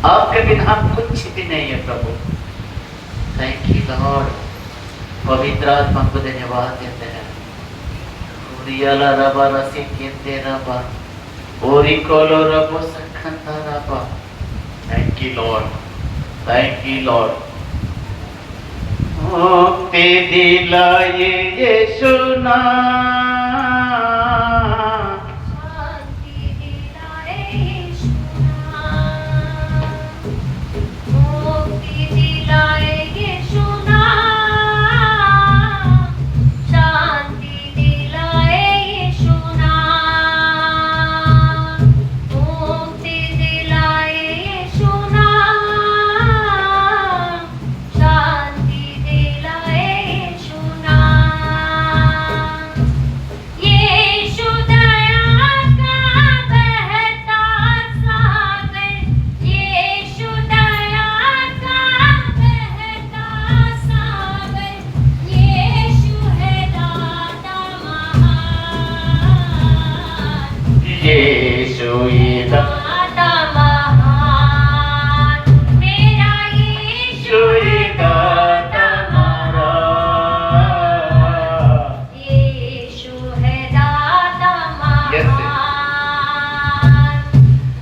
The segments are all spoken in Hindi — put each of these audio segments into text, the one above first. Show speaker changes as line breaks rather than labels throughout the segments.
आपके बिना हम कुछ भी नहीं है प्रभु। Thank you Lord. पवित्र आत्मा को धन्यवाद देते हैं। उरियाला रबा रसी केते रबा ओरिकोलो रबो सखंता रबा। Thank you Lord, thank you Lord. मुक्ति दिलाए यीशु नाम,
शांति दिलाए यीशु नाम, मुक्ति दिलाए यीशु नाम, शांति दिलाए यीशु नाम, मुक्ति दिलाए यीशु नाम, शांति दिलाए यीशु नाम। यीशु दया का बहता सागर, यीशु दया का बहता सागर, यीशु है दाता महान,
यीशु ये
दाता महान, मेरा यीशु है दाता महान, यीशु है दाता महान,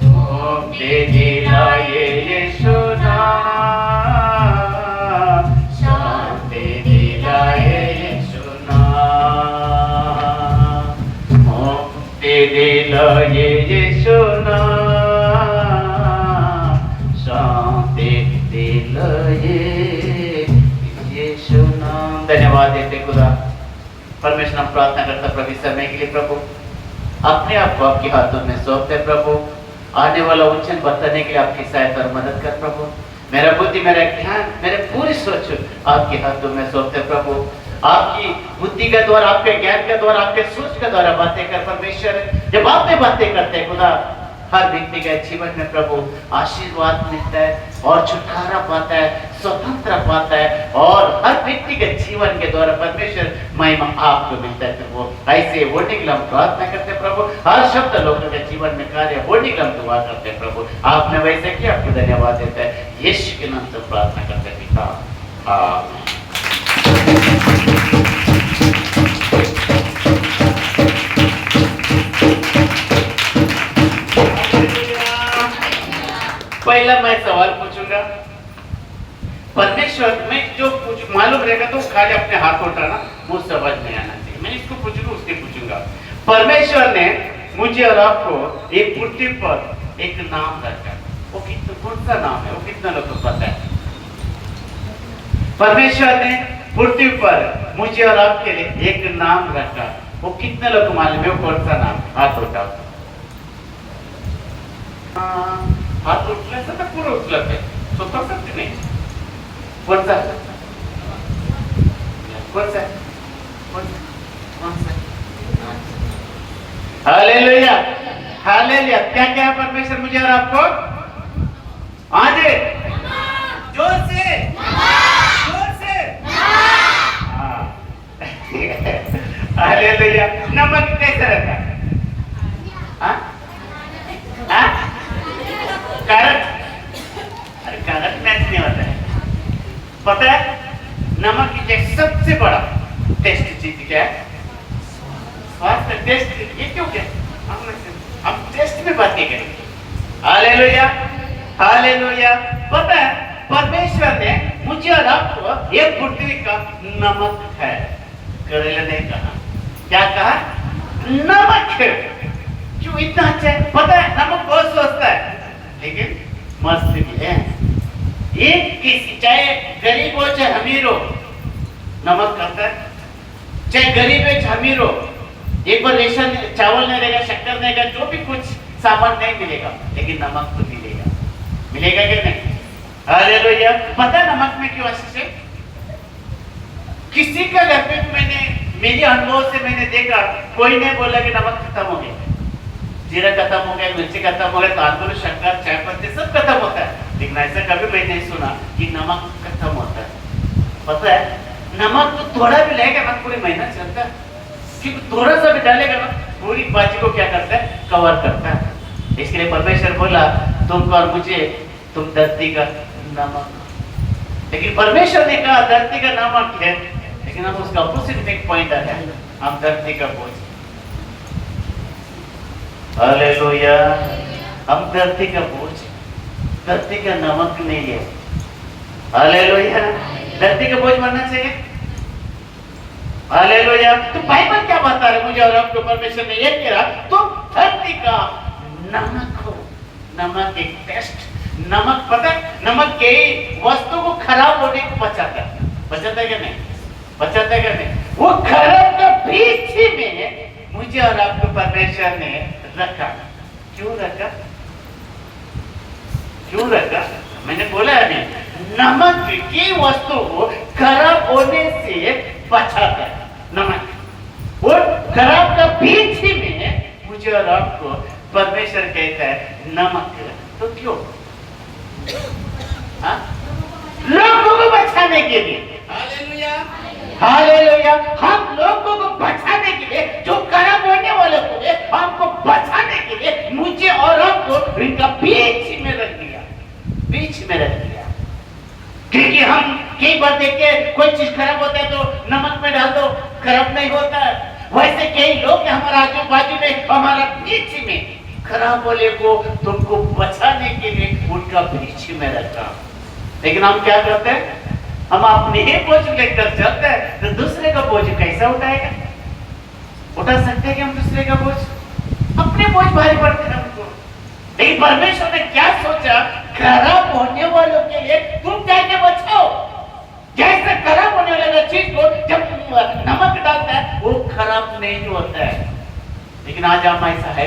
मुक्ति दिलाए यीशु नाम, शांति दिलाए यीशु नाम, मुक्ति दिलाए यीशु नाम, शांति दिलाए यीशु नाम। धन्यवाद देते खुदा। परमेश्वर हम प्रार्थना करता प्रभु इस समय के लिए प्रभु अपने आप को आपके हाथों में सौंपते प्रभु। आने वाला वचन बताने के लिए आपकी सहायता और मदद कर प्रभु। मेरा बुद्धि, मेरा ध्यान, मेरे पूरी सोच आपके हाथों में सौंपते प्रभु। आपकी बुद्धि के द्वारा, आपके ज्ञान के द्वारा, आपके सोच के द्वारा बातें कर परमेश्वर। जब आप में बातें करते हैं खुदा, हर व्यक्ति के जीवन में प्रभु आशीर्वाद मिलता है और छुटकारा पाता है, स्वतंत्र पाता है और हर व्यक्ति के जीवन के द्वारा परमेश्वर महिमा आपको मिलता है। तो वो ऐसे होने के लिए हम प्रार्थना करते हैं प्रभु। हर शब्द लोगों के जीवन में कार्य होने के लिए हम दुआ करते हैं प्रभु। आपने वैसे किया, आपको धन्यवाद देता है। यीशु के नाम से प्रार्थना करते हैं पिता, आमीन। पहला मैं सवाल पूछूंगा। परमेश्वर में जो कुछ मालूम रहेगा तो खाली अपने हाथ उठाना, मुझे समझ नहीं आना चाहिए। मैं इसको पूछूंगा, उसके पूछूंगा। परमेश्वर ने मुझे और आपको एक पृथ्वी पर एक नाम रखा। वो कितना, कौन सा नाम है? वो कितना लोग को पता है? परमेश्वर ने पृथ्वी पर मुझे और आपके लिए एक नाम रखा। वो कितने लोग को मालूम है? वो कौन सा नाम? हाथ उठाओ। हाथ उठल्याचं तर पुढे उचलत आहे, स्वतः करते नाही. कोणता कोणता कोणता? Hallelujah, hallelujah. क्या क्या परमेश्वर मुझे और आपको? आज जोर से, जोर से। हालेलुया। नमक कैसा रहता है? हाँ हाँ, कारक, अरे कारक मैच नहीं होता है। पता है नमक की सबसे बड़ा टेस्ट चीज क्या है? स्वास्थ्य टेस्ट। ये क्यों क्या? हम टेस्ट में बातें करेंगे। Hallelujah, hallelujah. पता है परमेश्वर ने मुझे और आपको एक पृथ्वी का नमक है। करेला ने कहा, क्या कहा? नमक है। क्यों इतना अच्छा है? पता है नमक बहुत सस्ता है लेकिन मस्त भी है। एक किसी, चाहे गरीब हो चाहे अमीर हो, नमक खाता है। चाहे गरीब है चाहे अमीर हो, एक बार रेशन चावल नहीं रहेगा, शक्कर नहीं रहेगा, जो भी कुछ सामान नहीं मिलेगा, लेकिन नमक तो मिलेगा। मिलेगा कि नहीं? हालेलुया। पता है नमक में क्यों आशीष है? किसी का घर पे मैंने, मेरे अनुभव से मैंने देखा, कोई नहीं बोला कि नमक खत्म हो गया, जीरा खत्म हो गया, मिर्ची खत्म हो गया, तांदूल, शक्कर, चाय पत्ती सब खत्म होता है। लेकिन ऐसा कभी मैं नहीं सुना कि नमक खत्म होता है। पता है नमक तो थोड़ा भी लगेगा ना, पूरी महीना चलता है। क्योंकि थोड़ा सा भी डालेगा ना, पूरी भाजी को क्या करता है? कवर करता है। इसके लिए परमेश्वर बोला तुमको और मुझे तुम धरती का नमक। लेकिन परमेश्वर ने कहा धरती का नमक है, लेकिन हम उसका अपोजिट में एक पॉइंट आता है, हम धरती का बोझ। हालेलुया, हम धरती का बोझ, धरती का नमक नहीं है। हालेलुया, धरती का बोझ बनना चाहिए। हालेलुया, तो बाइबल क्या बता रहे मुझे और आपको? परमेश्वर ने ये कहा तुम धरती का नमक हो। नमक एक टेस्ट, नमक पता है, नमक के वस्तु को खराब होने को बचाता है। बचाता है क्या नहीं? बचाता है क्या नहीं? वो खराब का बीच ही में मुझे और आपको परमेश्वर ने रखा। क्यों रखा? क्यों रखा? मैंने बोला अभी, नमक की वस्तु को खराब होने से बचाता है। नमक और खराब का बीच ही में मुझे और आपको परमेश्वर कहता है नमक। तो क्यों? हाँ? लोगों को बचाने के लिए। हालेलुया, हालेलुया, हम लोगों को बचाने के लिए, जो खराब होने वाले को है, हमको बचाने के लिए मुझे और आपको इनका बीच में रख दिया, बीच में रख दिया। क्योंकि हम कई बार देखते हैं कोई चीज खराब होता है तो नमक में डाल दो, खराब नहीं होता है। वैसे कई लोग हमारे आजू बाजू में, हमारा बीच में खराब वाले को तुमको बचाने के लिए उनका बीच में रखा। लेकिन हम क्या करते हैं? हम अपने ही बोझ लेकर चलते हैं, तो दूसरे का बोझ कैसा उठाएगा? उठा सकते हैं कि हम दूसरे का बोझ? अपने बोझ भारी पड़ते हैं हमको। लेकिन परमेश्वर ने क्या सोचा? खराब होने वालों के लिए तुम जाके बचाओ। जैसे खराब होने वाले चीज को जब नमक डालता है वो खराब नहीं होता है। लेकिन आज हम ऐसा है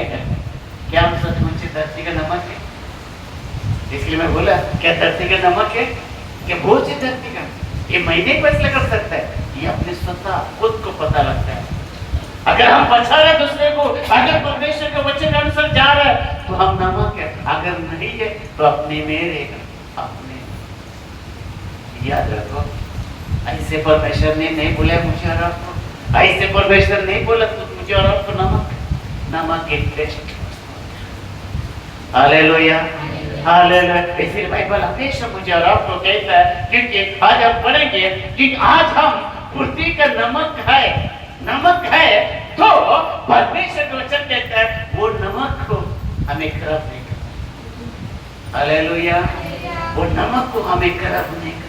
क्या? हम सचमुच धरती का नमक है? इसलिए मैं बोला क्या धरती का नमक है? क्या बोझ है धरती का? ये महीने फैसला कर सकता है, ये अपने स्वतः खुद को पता लगता है। अगर हम बचा रहे दूसरे को, अगर परमेश्वर के वचन के अनुसार जा रहे हैं तो हम नमक है, अगर नहीं है तो अपने में रहेगा। अपने याद रखो, ऐसे परमेश्वर ने नहीं बोला मुझे और आपको, ऐसे परमेश्वर नहीं बोला तो मुझे और आपको नमक। नमक एक टेस्ट। Hallelujah, hallelujah. इसलिए बाइबल हमेशा मुझे और आपको कहता है, क्योंकि आज हम पढ़ेंगे कि आज हम पृथ्वी का नमक है। नमक है तो परमेश्वर का वचन कहता है वो नमक को हमें खराब नहीं करना। हालेलुया, वो नमक को हमें खराब नहीं करना।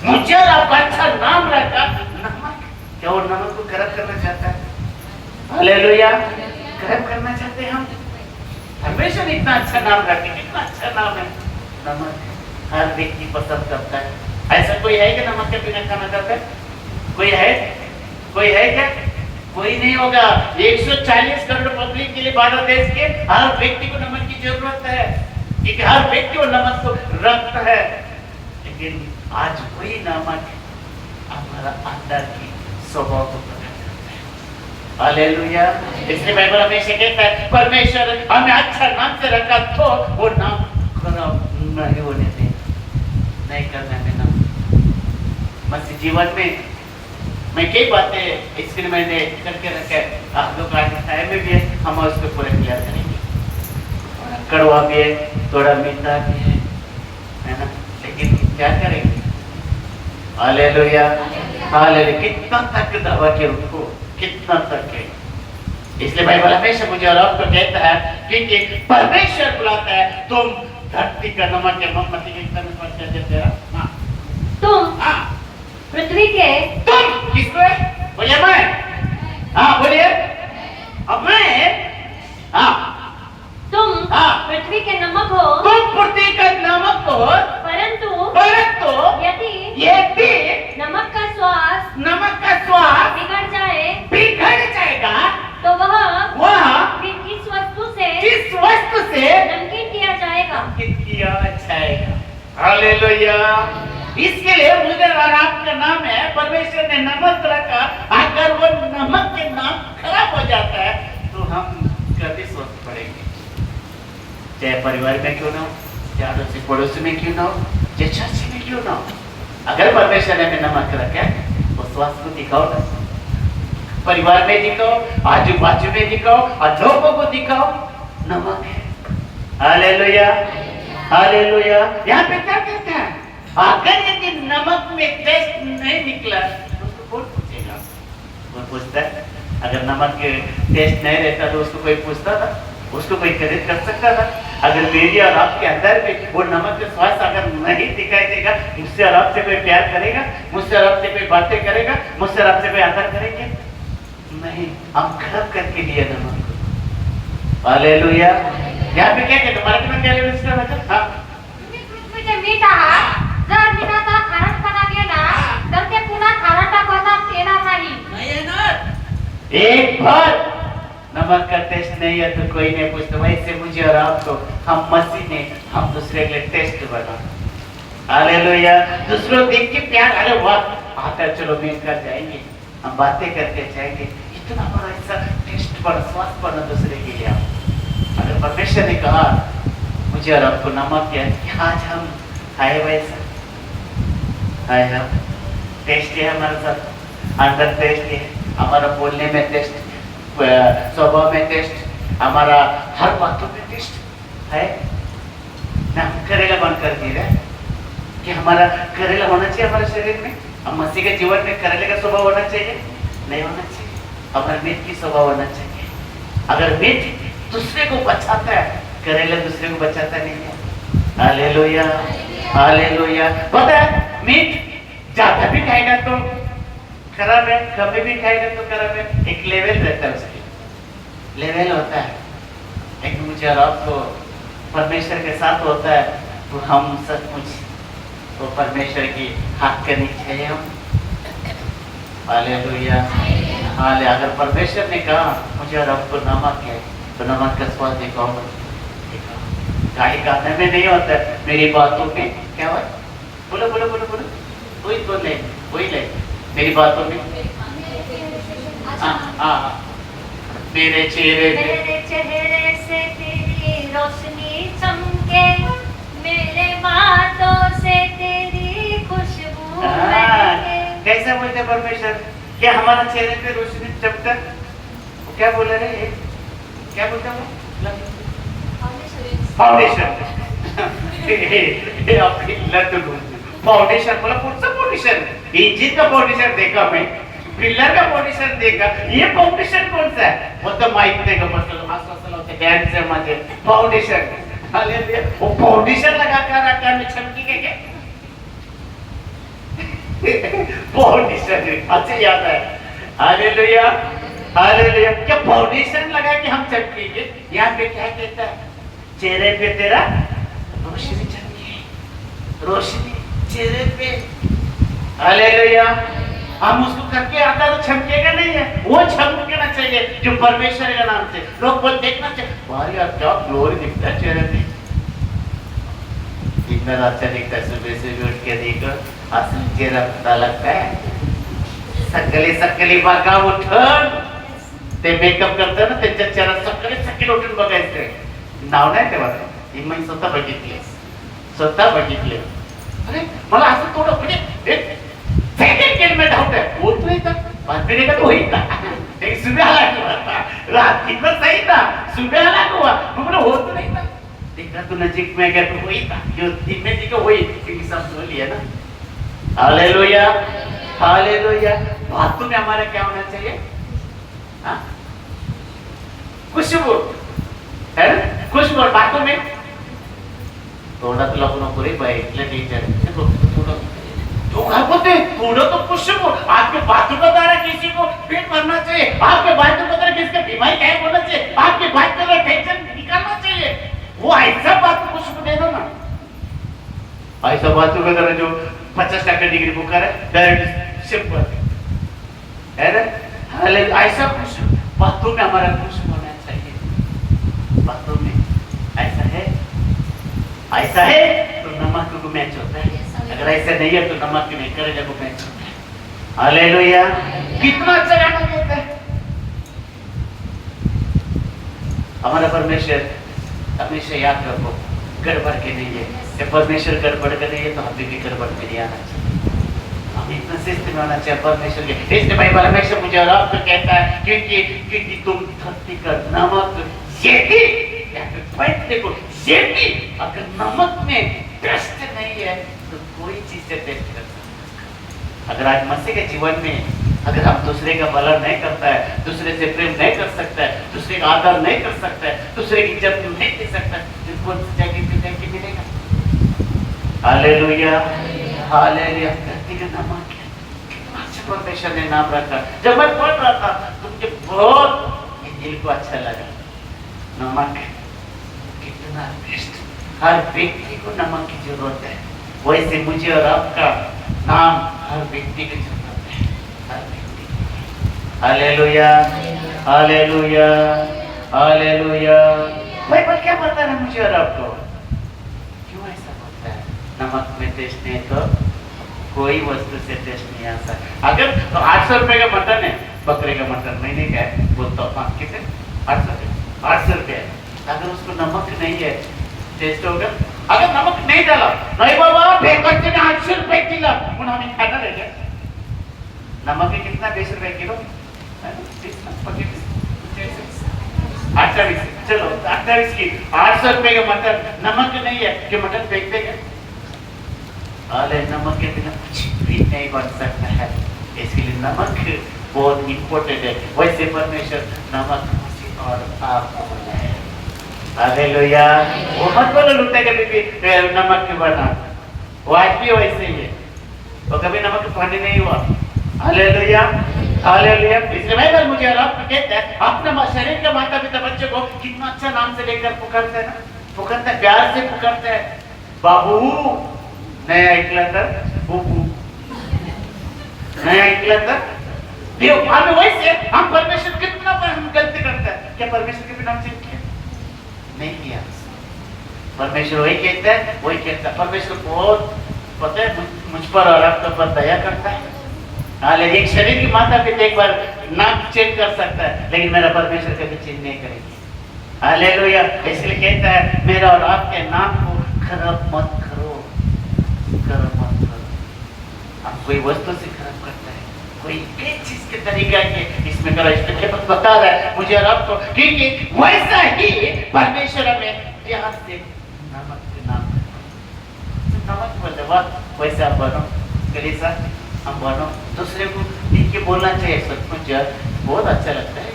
मुझे और आपका अच्छा नाम रखा नमक। क्या वो नमक को खराब करना चाहता है? हालेलुया, खराब करना चाहते हैं हम? हमेशा इतना अच्छा नाम रखे, कितना अच्छा नाम है नमक। हर व्यक्ति पसंद करता है। ऐसा कोई है कि नमक के बिना खाना खाता है? कोई है? कोई है क्या? कोई नहीं होगा। 140 करोड़ पब्लिक के लिए भारत देश के हर व्यक्ति को नमक की जरूरत है, क्योंकि हर व्यक्ति को नमक को रखता है। लेकिन आज वही नमक हमारा अंदर की स्वभाव को हालेलुया। इसलिए बाइबल हमेशा कहता है परमेश्वर हमें अच्छा नाम से रखा तो वो नाम खराब नहीं होने दे, नहीं करने देना। मसीह जीवन में मैं कई बातें इसके लिए मैंने करके रखे, आप लोग आज टाइम में भी है, हम उसको पूरे क्लियर करेंगे। थोड़ा कड़वा भी है, थोड़ा मीठा भी है ना? लेकिन क्या करेंगे? Hallelujah, hallelujah. कितना तक दबा के उनको, कितना तक है। इसलिए बाइबल हमेशा मुझे और आपको कहता है क्योंकि परमेश्वर बुलाता है तुम धरती का नमक है। मत्ती के किताब में पढ़ते हैं तेरा, हाँ,
तुम
हाँ,
पृथ्वी के,
तुम किसको है? बोलिए मैं, हाँ बोलिए, अब मैं, हाँ,
तुम
हाँ,
पृथ्वी के नमक हो।
तुम पृथ्वी का नमक हो,
परंतु
यदि
नमक का स्वाद बिगड़
जाएगा
तो
वह
फिर किस वस्तु से नमकीन किया जाएगा।
हालेलुया। इसके लिए मुझे और आपका नाम है, परमेश्वर ने नमक रखा। अगर वो नमक के नाम खराब हो जाता है तो हम कभी स्वस्थ पड़ेंगे, चाहे परिवार में क्यों ना हो, चाहे अड़ोसी पड़ोसी में क्यों ना हो, चाहे चर्च में क्यों ना हो। अगर परमेश्वर ने हमें नमक रखा है वो स्वास्थ्य को दिखाओ ना, परिवार में दिखाओ, आजू बाजू में दिखाओ और लोगों को दिखाओ नमक है। Hallelujah, hallelujah. यहाँ पे क्या कहते हैं? अगर यदि नमक में टेस्ट नहीं निकला तो उसको कौन पूछेगा? कौन पूछता है? अगर नमक के टेस्ट नहीं रहता तो उसको कोई पूछता था? उसको कोई खरीद कर सकता था? अगर मेरी और आपके अंदर में वो नमक का स्वाद अगर नहीं दिखाई देगा, मुझसे और आपसे कोई प्यार करेगा? मुझसे और आपसे कोई बातें करेगा? मुझसे और आपसे कोई आदर करेंगे? नहीं, हम खराब करके लिए नमक को। हालेलुया। यहाँ पे क्या कहते हैं? मराठी में क्या लिखा? हाँ,
तुम्ही पृथ्वीचे मीठ आहात. जर मिठाचा खारटपणा गेला तर ते पुन्हा खारटपणा येणार नाही.
एक बार नमक का टेस्ट नहीं है तो कोई नहीं पूछता। वैसे मुझे और आपको हम मसीह ने हम दूसरे के लिए टेस्ट बना। हालेलुया। दूसरों देख के प्यार, अरे वाह आता है, चलो मिलकर जाएंगे, हम बातें करके जाएंगे। इतना बड़ा ऐसा टेस्ट बड़ा स्वाद बना दूसरे के लिए। अगर परमेश्वर ने कहा मुझे और आपको नमक है, आज हम आए वैसा आए, हम टेस्ट है हमारे साथ, अंदर टेस्ट है, हमारा बोलने में टेस्ट, स्वभाव में टेस्ट, हमारा हर बातों में टेस्ट है ना। करेला बनकर दे रहा है कि हमारा करेला होना चाहिए हमारे शरीर में। हम मसीह के जीवन में करेले का स्वभाव होना चाहिए? नहीं होना चाहिए। हमारे मीठ की स्वभाव होना चाहिए। अगर मीठ दूसरे को बचाता है, करेला दूसरे को बचाता नहीं है। Hallelujah, hallelujah. पता है मीठ ज्यादा भी खाएगा तो खराब है, कभी भी खाएगा तो खराब है। एक लेवल रहता है, उसके लेवल होता है। लेकिन मुझे और आपको परमेश्वर के साथ होता है तो हम सचमुच तो परमेश्वर की हक करनी चाहिए हम। हालेलुया, हाले। अगर परमेश्वर ने कहा मुझे और आपको नमक है तो नमक का स्वाद दिखाओ। गाली गाने में नहीं होता है, मेरी बातों में क्या हुआ? बोलो बोलो बोलो बोलो, वही बोले, वही ले मेरी बातों में। मेरे चेहरे
से तेरी रोशनी चमके, मेरे बातों से तेरी खुशबू महके।
कैसा बोलते परमेश्वर? क्या हमारा चेहरे पे रोशनी चमकता? वो क्या बोल रहे हैं? क्या बोलता वो? फाउंडेशन। अपनी लड्डू फाउंडेशन बोला, कौन सा फाउंडेशन? इंजिन का फाउंडेशन देखा मैं, पिलर का फाउंडेशन देखा, ये फाउंडेशन कौन सा है? वो तो माइक देगा, मतलब आसपास होते ध्यान से मजे फाउंडेशन। हालेलुया। वो फाउंडेशन लगा कर रखा में चमकी के क्या? फाउंडेशन अच्छा याद है। Hallelujah, hallelujah. क्या फाउंडेशन लगा के हम चमकेंगे? यहाँ पे क्या कहता है? चेहरे पे तेरा रोशनी चमके, रोशनी चेहरे पे। हालेलुया। हम उसको करके आता तो छमकेगा नहीं है, वो छमकना चाहिए जो परमेश्वर के नाम से। लोग बोल देखना चाहिए, वाह यार क्या ग्लोरी दिखता है चेहरे पे, कितना अच्छा दिखता है। सुबह से भी उठ के देखो, असली चेहरा पता लगता है। सकली बागा उठून ते मेकअप करता ना, त्यांच्या चेहरा सकली उठून बघायचं. नाव नाही ठेवायचं, हे मी स्वतः बघितले. अरे मला असं थोडं म्हणजे एक सेकंड केलं में डाउट है, होतोय का? बातमीने का तो होईल का? एक सुबह आला रात कितना सही था, सुबह आला हुआ मतलब होत नहीं था. देखा तू नजीक में गया तो वही था, जो दिन में दिखा वही, क्योंकि सब सुन लिया ना. Hallelujah, hallelujah. बातों में हमारा क्या होना चाहिए? हाँ, खुशबू है ना, खुशबू बातों में. थोड़ा तो लोग नको रे भाई, इतने टीचर थोड़ा तो क्या बोलते हैं, थोड़ा तो खुशबू. आपके बातों का द्वारा किसी को पेट भरना चाहिए, आपके बातों का द्वारा किसी का बीमारी क्या होना चाहिए, आपके बात का द्वारा टेंशन निकालना चाहिए. वो ऐसा बात को खुशबू दे दो ना. ऐसा बातों का द्वारा जो 50% डिग्री बुखार है, डायरेक्ट सिंपल है ना. हाले ऐसा खुशबू बातों में हमारा खुशबू होना चाहिए. बातों में ऐसा है तो नमक को मैच होता है. अगर ऐसा नहीं है तो नमक नहीं करेगा को मैच होता है. हालेलुया. कितना अच्छा गाना कहता है हमारा परमेश्वर. हमेशा याद रखो, गड़बड़ के नहीं है. जब परमेश्वर गड़बड़ के नहीं है तो हमें भी गड़बड़ में नहीं आना चाहिए. हम इतना शिस्त में होना चाहिए परमेश्वर के. इसलिए बाइबल हमेशा मुझे और आपको कहता है, क्योंकि तुम धरती का नमक, यदि देखो ये भी अगर नमक में टेस्ट नहीं है तो कोई चीज से टेस्ट कर सकता। अगर आज मसीह के जीवन में अगर हम दूसरे का भला नहीं करता है, दूसरे से प्रेम नहीं कर सकता है, दूसरे का आदर नहीं कर सकता है, दूसरे की इज्जत नहीं दे सकता, तो कौन सी जाके मिलेगा? Hallelujah, hallelujah. धरती का नमक है, कितना अच्छा परमेश्वर ने नाम रखा। जब मैं पढ़ रहा था तो मुझे बहुत ये दिल को अच्छा लगा। नमक कितना बेस्ट, हर व्यक्ति को नमक की जरूरत है। वैसे मुझे और आपका नाम हर व्यक्ति की जरूरत है, हर व्यक्ति को। Hallelujah, hallelujah, hallelujah. बाइबल क्या बता रहा है मुझे और आपको? क्यों ऐसा होता है? नमक में टेस्ट नहीं तो कोई वस्तु से टेस्ट नहीं आता। अगर तो 800 रुपए का मटन है, बकरे का मटन महीने का है, बोलता हूँ कितने? 800 रुपए। अगर उसको नमक नहीं है टेस्ट होगा? अगर नमक नहीं डाला, नहीं बाबा बेकच्चे ने 800 रुपए किलो, हमें खाना रहेगा। नमक है कितना? 20 रुपए किलो, 28। चलो 28 की 800 रुपए का मटन, नमक नहीं है कि मटन फेंक देंगे? अरे नमक के बिना कुछ भी नहीं बन सकता है, इसलिए नमक बहुत इम्पोर्टेंट है। वैसे परमेश्वर नमक और आपको बनाया। हालेलुया। वो मत बोलो लुटे कभी भी नमक के बना, वो आज भी वैसे ही है, वो कभी नमक के पानी नहीं हुआ। Hallelujah, hallelujah. इसलिए मैं मुझे आराम कहता है, अपने शरीर के माता पिता बच्चे को कितना अच्छा नाम से लेकर पुकारते हैं ना, पुकारते हैं, प्यार से पुकारते हैं, बाबू नाही ऐकलं तर बुबू, नहीं ऐकलं तर देव। हमें वैसे हम परमेश्वर के बिना पर हम गलती करते हैं। क्या परमेश्वर के बिना हमसे किया? नहीं किया। परमेश्वर वही कहता है, वही कहता है। परमेश्वर बहुत पता है मुझ पर और आपके ऊपर दया करता है। हालांकि एक शरीर की माता पिता एक बार नाम चेंज कर सकता है, लेकिन मेरा परमेश्वर कभी चेंज नहीं करेगी। हालेलुया। इसलिए कहता है मेरा और आपके नाम को खराब मत करो, खराब मत करो। आप कोई वस्तु से खराब करता है, कोई एक चीज के तरीका के इसमें करो, इसमें बता रहा है मुझे और आपको, क्योंकि वैसा ही परमेश्वर हमें प्यार से नमक के नाम, नमक बोलते वाह वैसे आप बनो कलीसिया, हम बनो। दूसरे को देख के बोलना चाहिए। सचमुच यार बहुत अच्छा लगता है,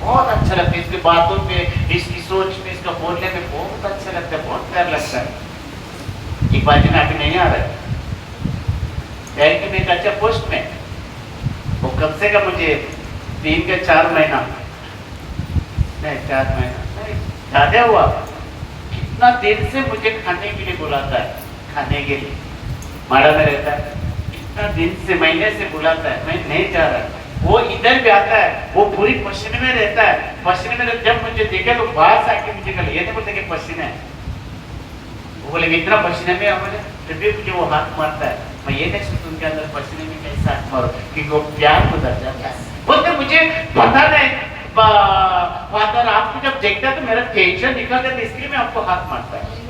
बहुत अच्छा लगता है इसकी बातों पे, इसकी सोच में, इसका बोलने में बहुत अच्छा लगता है, बहुत प्यार लगता है। एक बार दिन अभी नहीं आ रहा है कि मैं एक अच्छा पोस्ट में, वो कब से का मुझे 3 के 4 महीना नहीं, 4 महीना नहीं ज्यादा हुआ, कितना देर से मुझे खाने के लिए बुलाता है, खाने के लिए माड़ा में रहता है, कितना दिन से महीने से बुलाता है, मैं नहीं जा रहा। वो इधर भी आता है, वो पूरी पसीने में रहता है, पसीने में जब मुझे देखे तो बाहर से आके मुझे कल ये नहीं बोलते कि पसीना है, वो बोले इतना पसीने में मुझे, फिर भी मुझे वो हाथ मारता है। मैं ये नहीं सोचता उनके अंदर पसीने में कैसा हाथ मारो, क्योंकि वो प्यार को दर्शाता है। बोलते मुझे पता नहीं फादर आपको जब देखता है तो मेरा टेंशन निकल जाता है, इसलिए मैं आपको हाथ मारता है।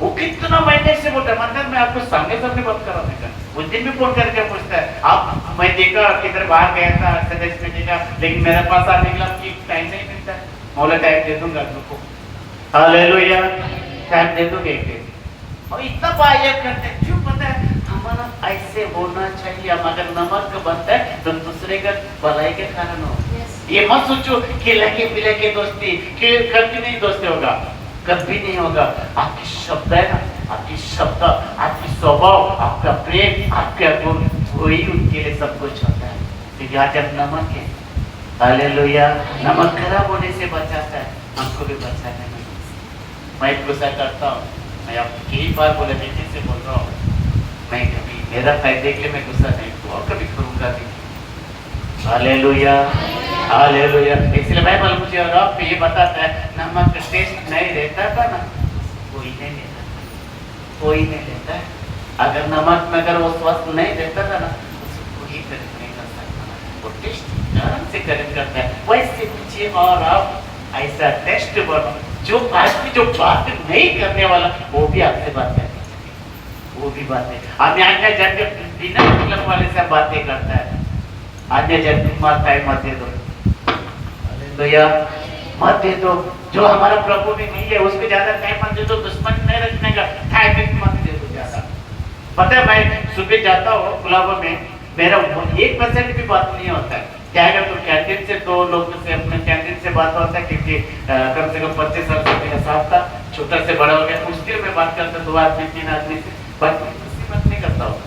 वो कितना महीने से बोलता है, मतलब मैं आपको सामने सामने बात कर रहा था। उस दिन भी फोन करके पूछता है आप, मैं देखा किधर बाहर गया था, सदस्य में देखा, लेकिन मेरे पास आने के लिए टाइम नहीं मिलता है। मौला टाइम दे दूंगा तुमको, हालेलुया, टाइम दे दूंगा एक दिन। और इतना बाह्य करते हैं, क्यों पता है? हमारा ऐसे होना चाहिए। हम अगर नमक बनता है तो दूसरे का भलाई के कारण हो। ये मत सोचो कि लगे पिले के दोस्ती कि कभी नहीं दोस्ती होगा, कभी नहीं होगा। आपकी शब्द है ना, आपकी शब्द, आपकी स्वभाव, आपका प्रेम, आपका गुण, वही उनके लिए सब कुछ होता है। क्योंकि आज अब नमक है, हालेलुया। नमक खराब होने से बचाता है, हमको भी बचाने में। मैं गुस्सा करता हूँ, मैं आपको कई बार बोले बेटे से बोल रहा हूँ, मैं कभी मेरा फायदे के लिए मैं गुस्सा नहीं हुआ, कभी करूंगा भी। Hallelujah, hallelujah. इसलिए बाइबल मुझे और आपको ये बताता है नमक का टेस्ट नहीं रहता था ना, कोई नहीं लेता, कोई नहीं लेता है। अगर नमक में अगर वो स्वास्थ्य नहीं रहता था ना, उसको कोई खरीद नहीं कर सकता। वो टेस्ट आराम से खरीद करता है। वैसे मुझे और आप ऐसा टेस्ट बनो, जो आदमी जो बात नहीं करने वाला वो भी आपसे बात करेगा, वो भी बातें हमें आज्ञा जाकर बिना मतलब वाले से बातें करता है। आज्ञा जाकर माता है मत दे दो, हालेलुया, मत दे दो। जो हमारा प्रभु भी नहीं है उसको ज्यादा टाइम मत दे दो, दुश्मन नहीं रखने का टाइम मत दे दो ज्यादा। पता है मैं सुबह जाता हूँ क्लब में, मेरा 1% भी बात नहीं होता है। क्या है तो कैंटीन से 2 लोगों से अपने कैंटीन से बात होता है, क्योंकि कम से कम 25 साल से मेरा साथ था, छोटा से बड़ा हो गया, मुश्किल में बात करता 2 आदमी 3 आदमी से बात नहीं करता हूँ।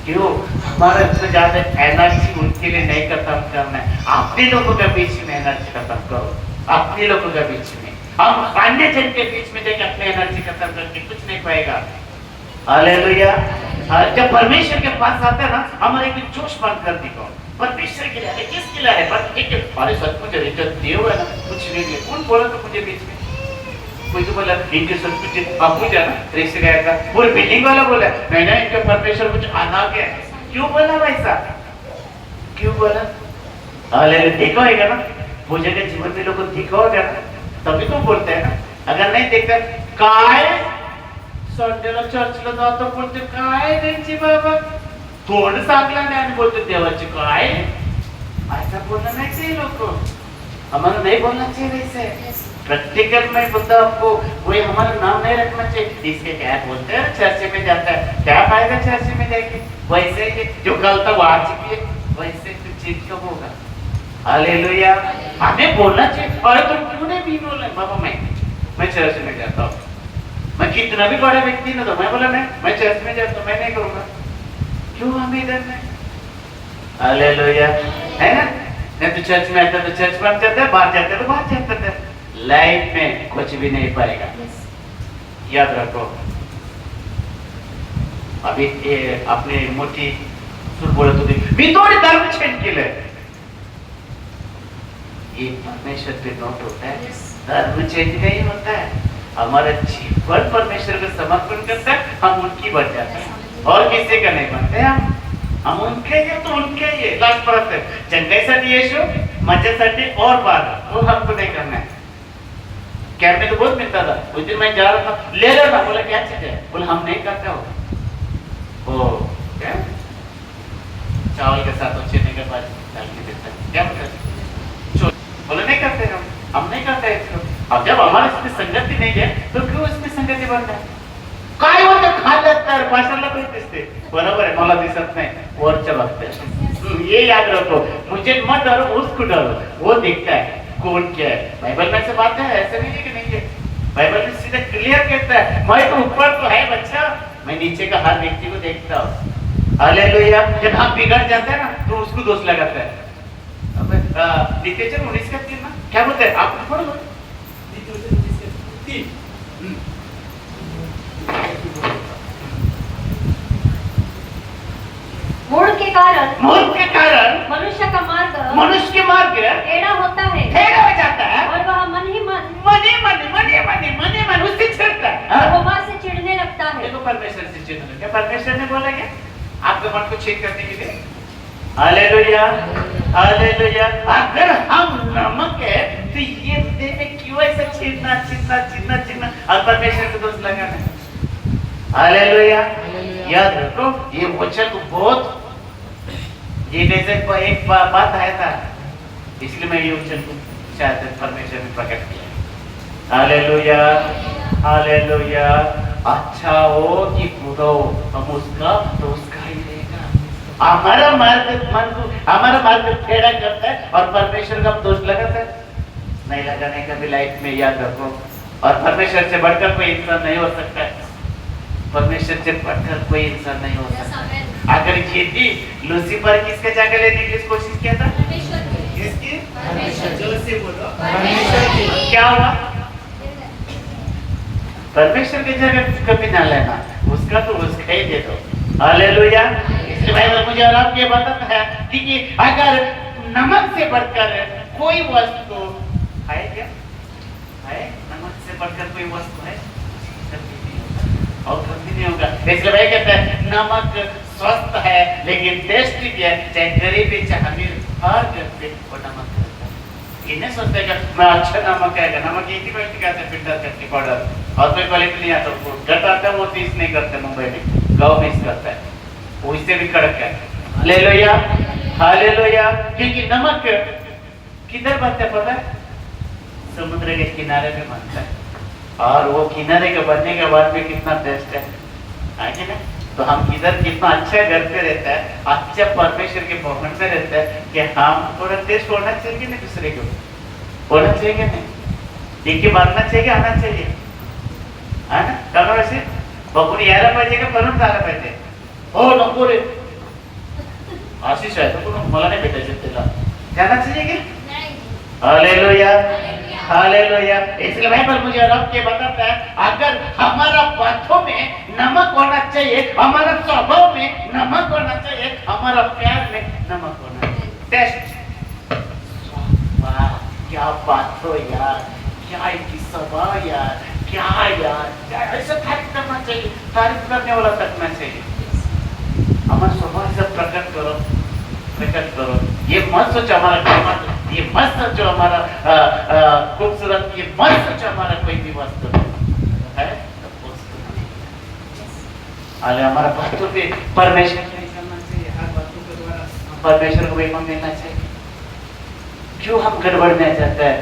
क्यों? हमारा इससे ज्यादा एनर्जी उनके लिए नहीं खत्म करना है। अपने लोगों के बीच में एनर्जी खत्म करो, अपने लोगों के बीच में। हम अन्य जन के बीच में जाके अपने एनर्जी खत्म करके कुछ नहीं पाएगा। हालेलुया। जब परमेश्वर के पास आते हैं ना, हमारे की जोश बंद कर दी को परमेश्वर के लिए, किसके लिए है? पर ठीक है, अरे सच मुझे रिटर्न दिए हुए ना, कुछ नहीं दिया। कौन बोला तो मुझे बीच में? कोई तो बोला इनके सब कुछ आप पूछा ना, रिश्ते गया था, पूरे बिल्डिंग वाला बोला नहीं ना, इनका परमेश्वर कुछ आना गया। क्यों बोला वैसा? क्यों बोला? हालेलुया। देखा होगा ना, वो जगह जीवन में लोगों को देखा होगा ना, तभी तो बोलते हैं ना। अगर नहीं देखते काय संडेला चर्चला जातो बोलते काय त्यांची बाबा तोंड सांगला नाही आणि बोलते देवाची काय, ऐसा बोलना नहीं चाहिए लोगों, हमारा नहीं बोलना चाहिए वैसे। प्रैक्टिकल में बोलता आपको कोई हमारा नाम नहीं रखना चाहिए। इसके क्या बोलते हैं, चर्च में जाता है, क्या फायदा चर्च में जाके? वैसे ही जो कल था वो आज भी है, वैसे कुछ चीज कब होगा? हालेलुया। हमें बोलना चाहिए। अरे तुम क्यों नहीं भी बोल रहे? बाबा मैं चर्च में जाता हूँ, मैं कितना भी बड़ा व्यक्ति ना तो मैं बोला मैं चर्च में जाता हूँ, मैं नहीं करूंगा। क्यों हम इधर में? हालेलुया, है ना? नहीं तो चर्च में आता तो चर्च बन जाता है, बाहर जाता है तो बाहर जाता है। लाइफ में कुछ भी नहीं पाएगा, याद रखो। अभी अपने मोठी सुर बोलत होती, मी थोडी धर्म चेंज केलंय, ये परमेश्वर पे नोट होता है। धर्म चेंज नहीं होता है, हमारा जीवन परमेश्वर को समर्पण करता है, हम उनकी बन जाते हैं और किसी का नहीं बनते। हम उनके हैं तो उनके ही। लास्ट परत है जंगाईसाठी यीशु, मजेसाठी और बात वो हमको नहीं करना है। कैब में तो बहुत मिलता था, उस दिन मैं जा रहा था, ले रहा था, बोला क्या चीज है? बोला हम नहीं करते हो। ओ क्या? चावल के साथ चने के बाद डाल के देता है, क्या बोला? बोला नहीं करते हम नहीं करते इसको। अब जब हमारे इसमें संगति नहीं है तो क्यों इसमें संगति बनता है? काय होतं खाल्लं तर पाशाला कोई दिसते, बरोबर है, मला दिसत नाही, वरच्या बघते। ये याद रखो, मुझे मत डरो, उसको डरो, वो दिखता है कौन क्या है। बाइबल में से बात है, ऐसे नहीं है कि नहीं है। बाइबल में सीधा क्लियर कहता है, मैं तो ऊपर तो है बच्चा, मैं नीचे का हर व्यक्ति को देखता हूँ। हालेलुया। जब हम बिगड़ जाते हैं ना तो उसको दोष लगाता है। लिटरेचर 19 का 3 ना क्या बोलते हैं आप पढ़ो, लिटरेचर 19 का 3।
मूड के कारण
मनुष्य
के
मार्ग
टेढ़ा होता है,
टेढ़ा हो जाता है,
और वह मन
उससे चिढ़ता है,
यहोवा से चिढ़ने लगता है।
देखो परमेश्वर से चिढ़ने लगा। परमेश्वर ने बोला क्या आपके मन को चेक करने के लिए? Hallelujah, hallelujah. अगर हम नमक है तो ये हृदय में क्यों ऐसा छीनना और परमेश्वर को दोष लगाना? हालेलुया। याद रखो ये वचन को बहुत, ये जैसे एक बात आया था, इसलिए मैं ये वचन को शायद परमेश्वर ने प्रकट किया। Hallelujah, hallelujah. अच्छा हो कि बुरा हो, हम उसका तो उसका ही रहेगा। हमारा मार्ग टेढ़ा करता है और परमेश्वर का दोष लगाता है, नहीं लगाने का भी लाइफ में याद रखो। और परमेश्वर से बढ़कर कोई इंसान नहीं हो सकता है, परमेश्वर से बढ़कर कोई इंसान नहीं हो सकता। अगर खेती लूसीफर किसके जगह लेने की कोशिश किया था? किसकी? जोर से बोलो, परमेश्वर की। क्या हुआ? परमेश्वर की जगह कभी ना लेना, उसका तो उसका ही दे दो। हालेलुया। इसलिए बाइबल मुझे और आपको ये बताता है कि अगर नमक से बढ़कर कोई वस्तु है, क्या है? नमक से बढ़कर कोई वस्तु है और कभी नहीं होगा। इसलिए भाई कहते हैं नमक स्वस्थ है लेकिन टेस्टी भी है, चाहे गरीब भी चाहे अमीर, हर घर पे वो नमक रहता है। इन्हें सोचते हैं कि मैं अच्छा नमक है, नमक एक ही क्वालिटी का आता है, फिल्टर चटनी पाउडर, और कोई क्वालिटी नहीं आता। वो घट आता है वो तो नहीं करते, मुंबई में गाँव में करता है, वो इससे भी कड़क है। Hallelujah, hallelujah. क्योंकि नमक किधर बनता है पता है? समुद्र के किनारे में बनता है, और वो किनारे के बनने के बाद भी कितना टेस्ट है कि ना। तो हम इधर कितना अच्छा घर पे रहता है, अच्छा परमेश्वर के भवन में रहता है कि हम थोड़ा टेस्ट होना चाहिए ना, दूसरे को होना चाहिए नहीं, एक ही बांधना चाहिए, आना चाहिए है ना। कल वैसे बकुरी यायला पाहिजे का बनून झाला पाहिजे, हो नको रे आशीष आहे तो मला नाही भेटायचे त्याला, जाना चाहिए क्या? Hallelujah hallelujah. इसलिए बाइबल मुझे रब के बताता है, अगर हमारा बातों में नमक होना चाहिए, हमारा स्वभाव में नमक होना चाहिए, हमारा प्यार में नमक होना चाहिए। टेस्ट, वाह क्या बात हो यार, क्या इनकी स्वभाव यार, क्या यार, क्या ऐसा तारीफ करना चाहिए, तारीफ करने वाला तकना चाहिए। हमारा स्वभाव से प्रकट करो, प्रकट करो। ये मत सोचो हमारा कीमत, ये मत सोचो हमारा खूबसूरत, ये मत सोचो हमारा कोई भी वस्तु है। अरे हमारा बातों पे परमेश्वर नहीं करना चाहिए, हर बातों के द्वारा परमेश्वर को महिमा मिलना चाहिए। क्यों हम गड़बड़ना चाहते हैं?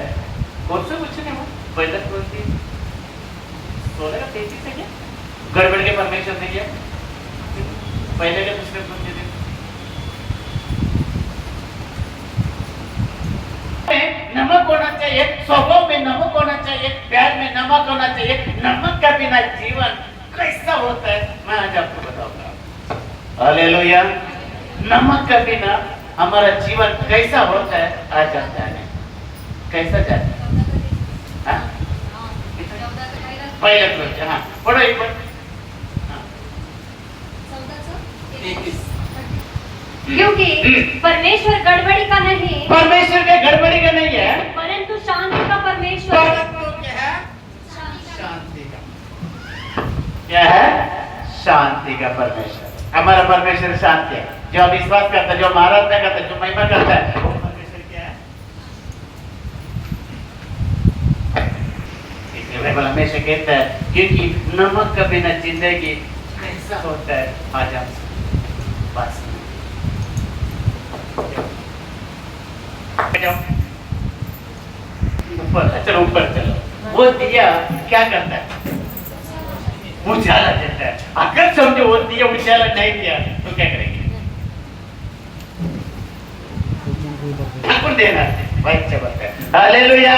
कौन सा कुछ नहीं हो पहले बोलती 16 का 33 है क्या गड़बड़ के परमेश्वर ने किया, पहले के दूसरे बोलते थे नमक होना चाहिए, स्वभाव में नमक होना चाहिए, प्यार में नमक होना चाहिए। नमक का बिना जीवन कैसा होता है मैं आज आपको बताऊंगा। हालेलुया। नमक का बिना हमारा जीवन कैसा होता है आज आप जाने, कैसा जाने। पहले तो हाँ पढ़ो एक बार।
क्योंकि परमेश्वर गड़बड़ी का नहीं,
परमेश्वर के गड़बड़ी का नहीं है,
परंतु शांति का परमेश्वर है।
क्या है? शांति का। क्या है? शांति का परमेश्वर। हमारा परमेश्वर शांति है। जो विश्वास करता है, जो आराधना करता है, जो महिमा करता है, वो परमेश्वर क्या है? इसलिए बाइबल हमेशा कहता है, क्योंकि नमक का बिना जिंदगी कैसा होता है आज हम बस ऊपर चलो, ऊपर चलो। वो दिया क्या करता है? उजाला देता है। अगर समझो वो दिया उजाला नहीं दिया तो क्या करेंगे? ठाकुर देना भाई चबत है। Hallelujah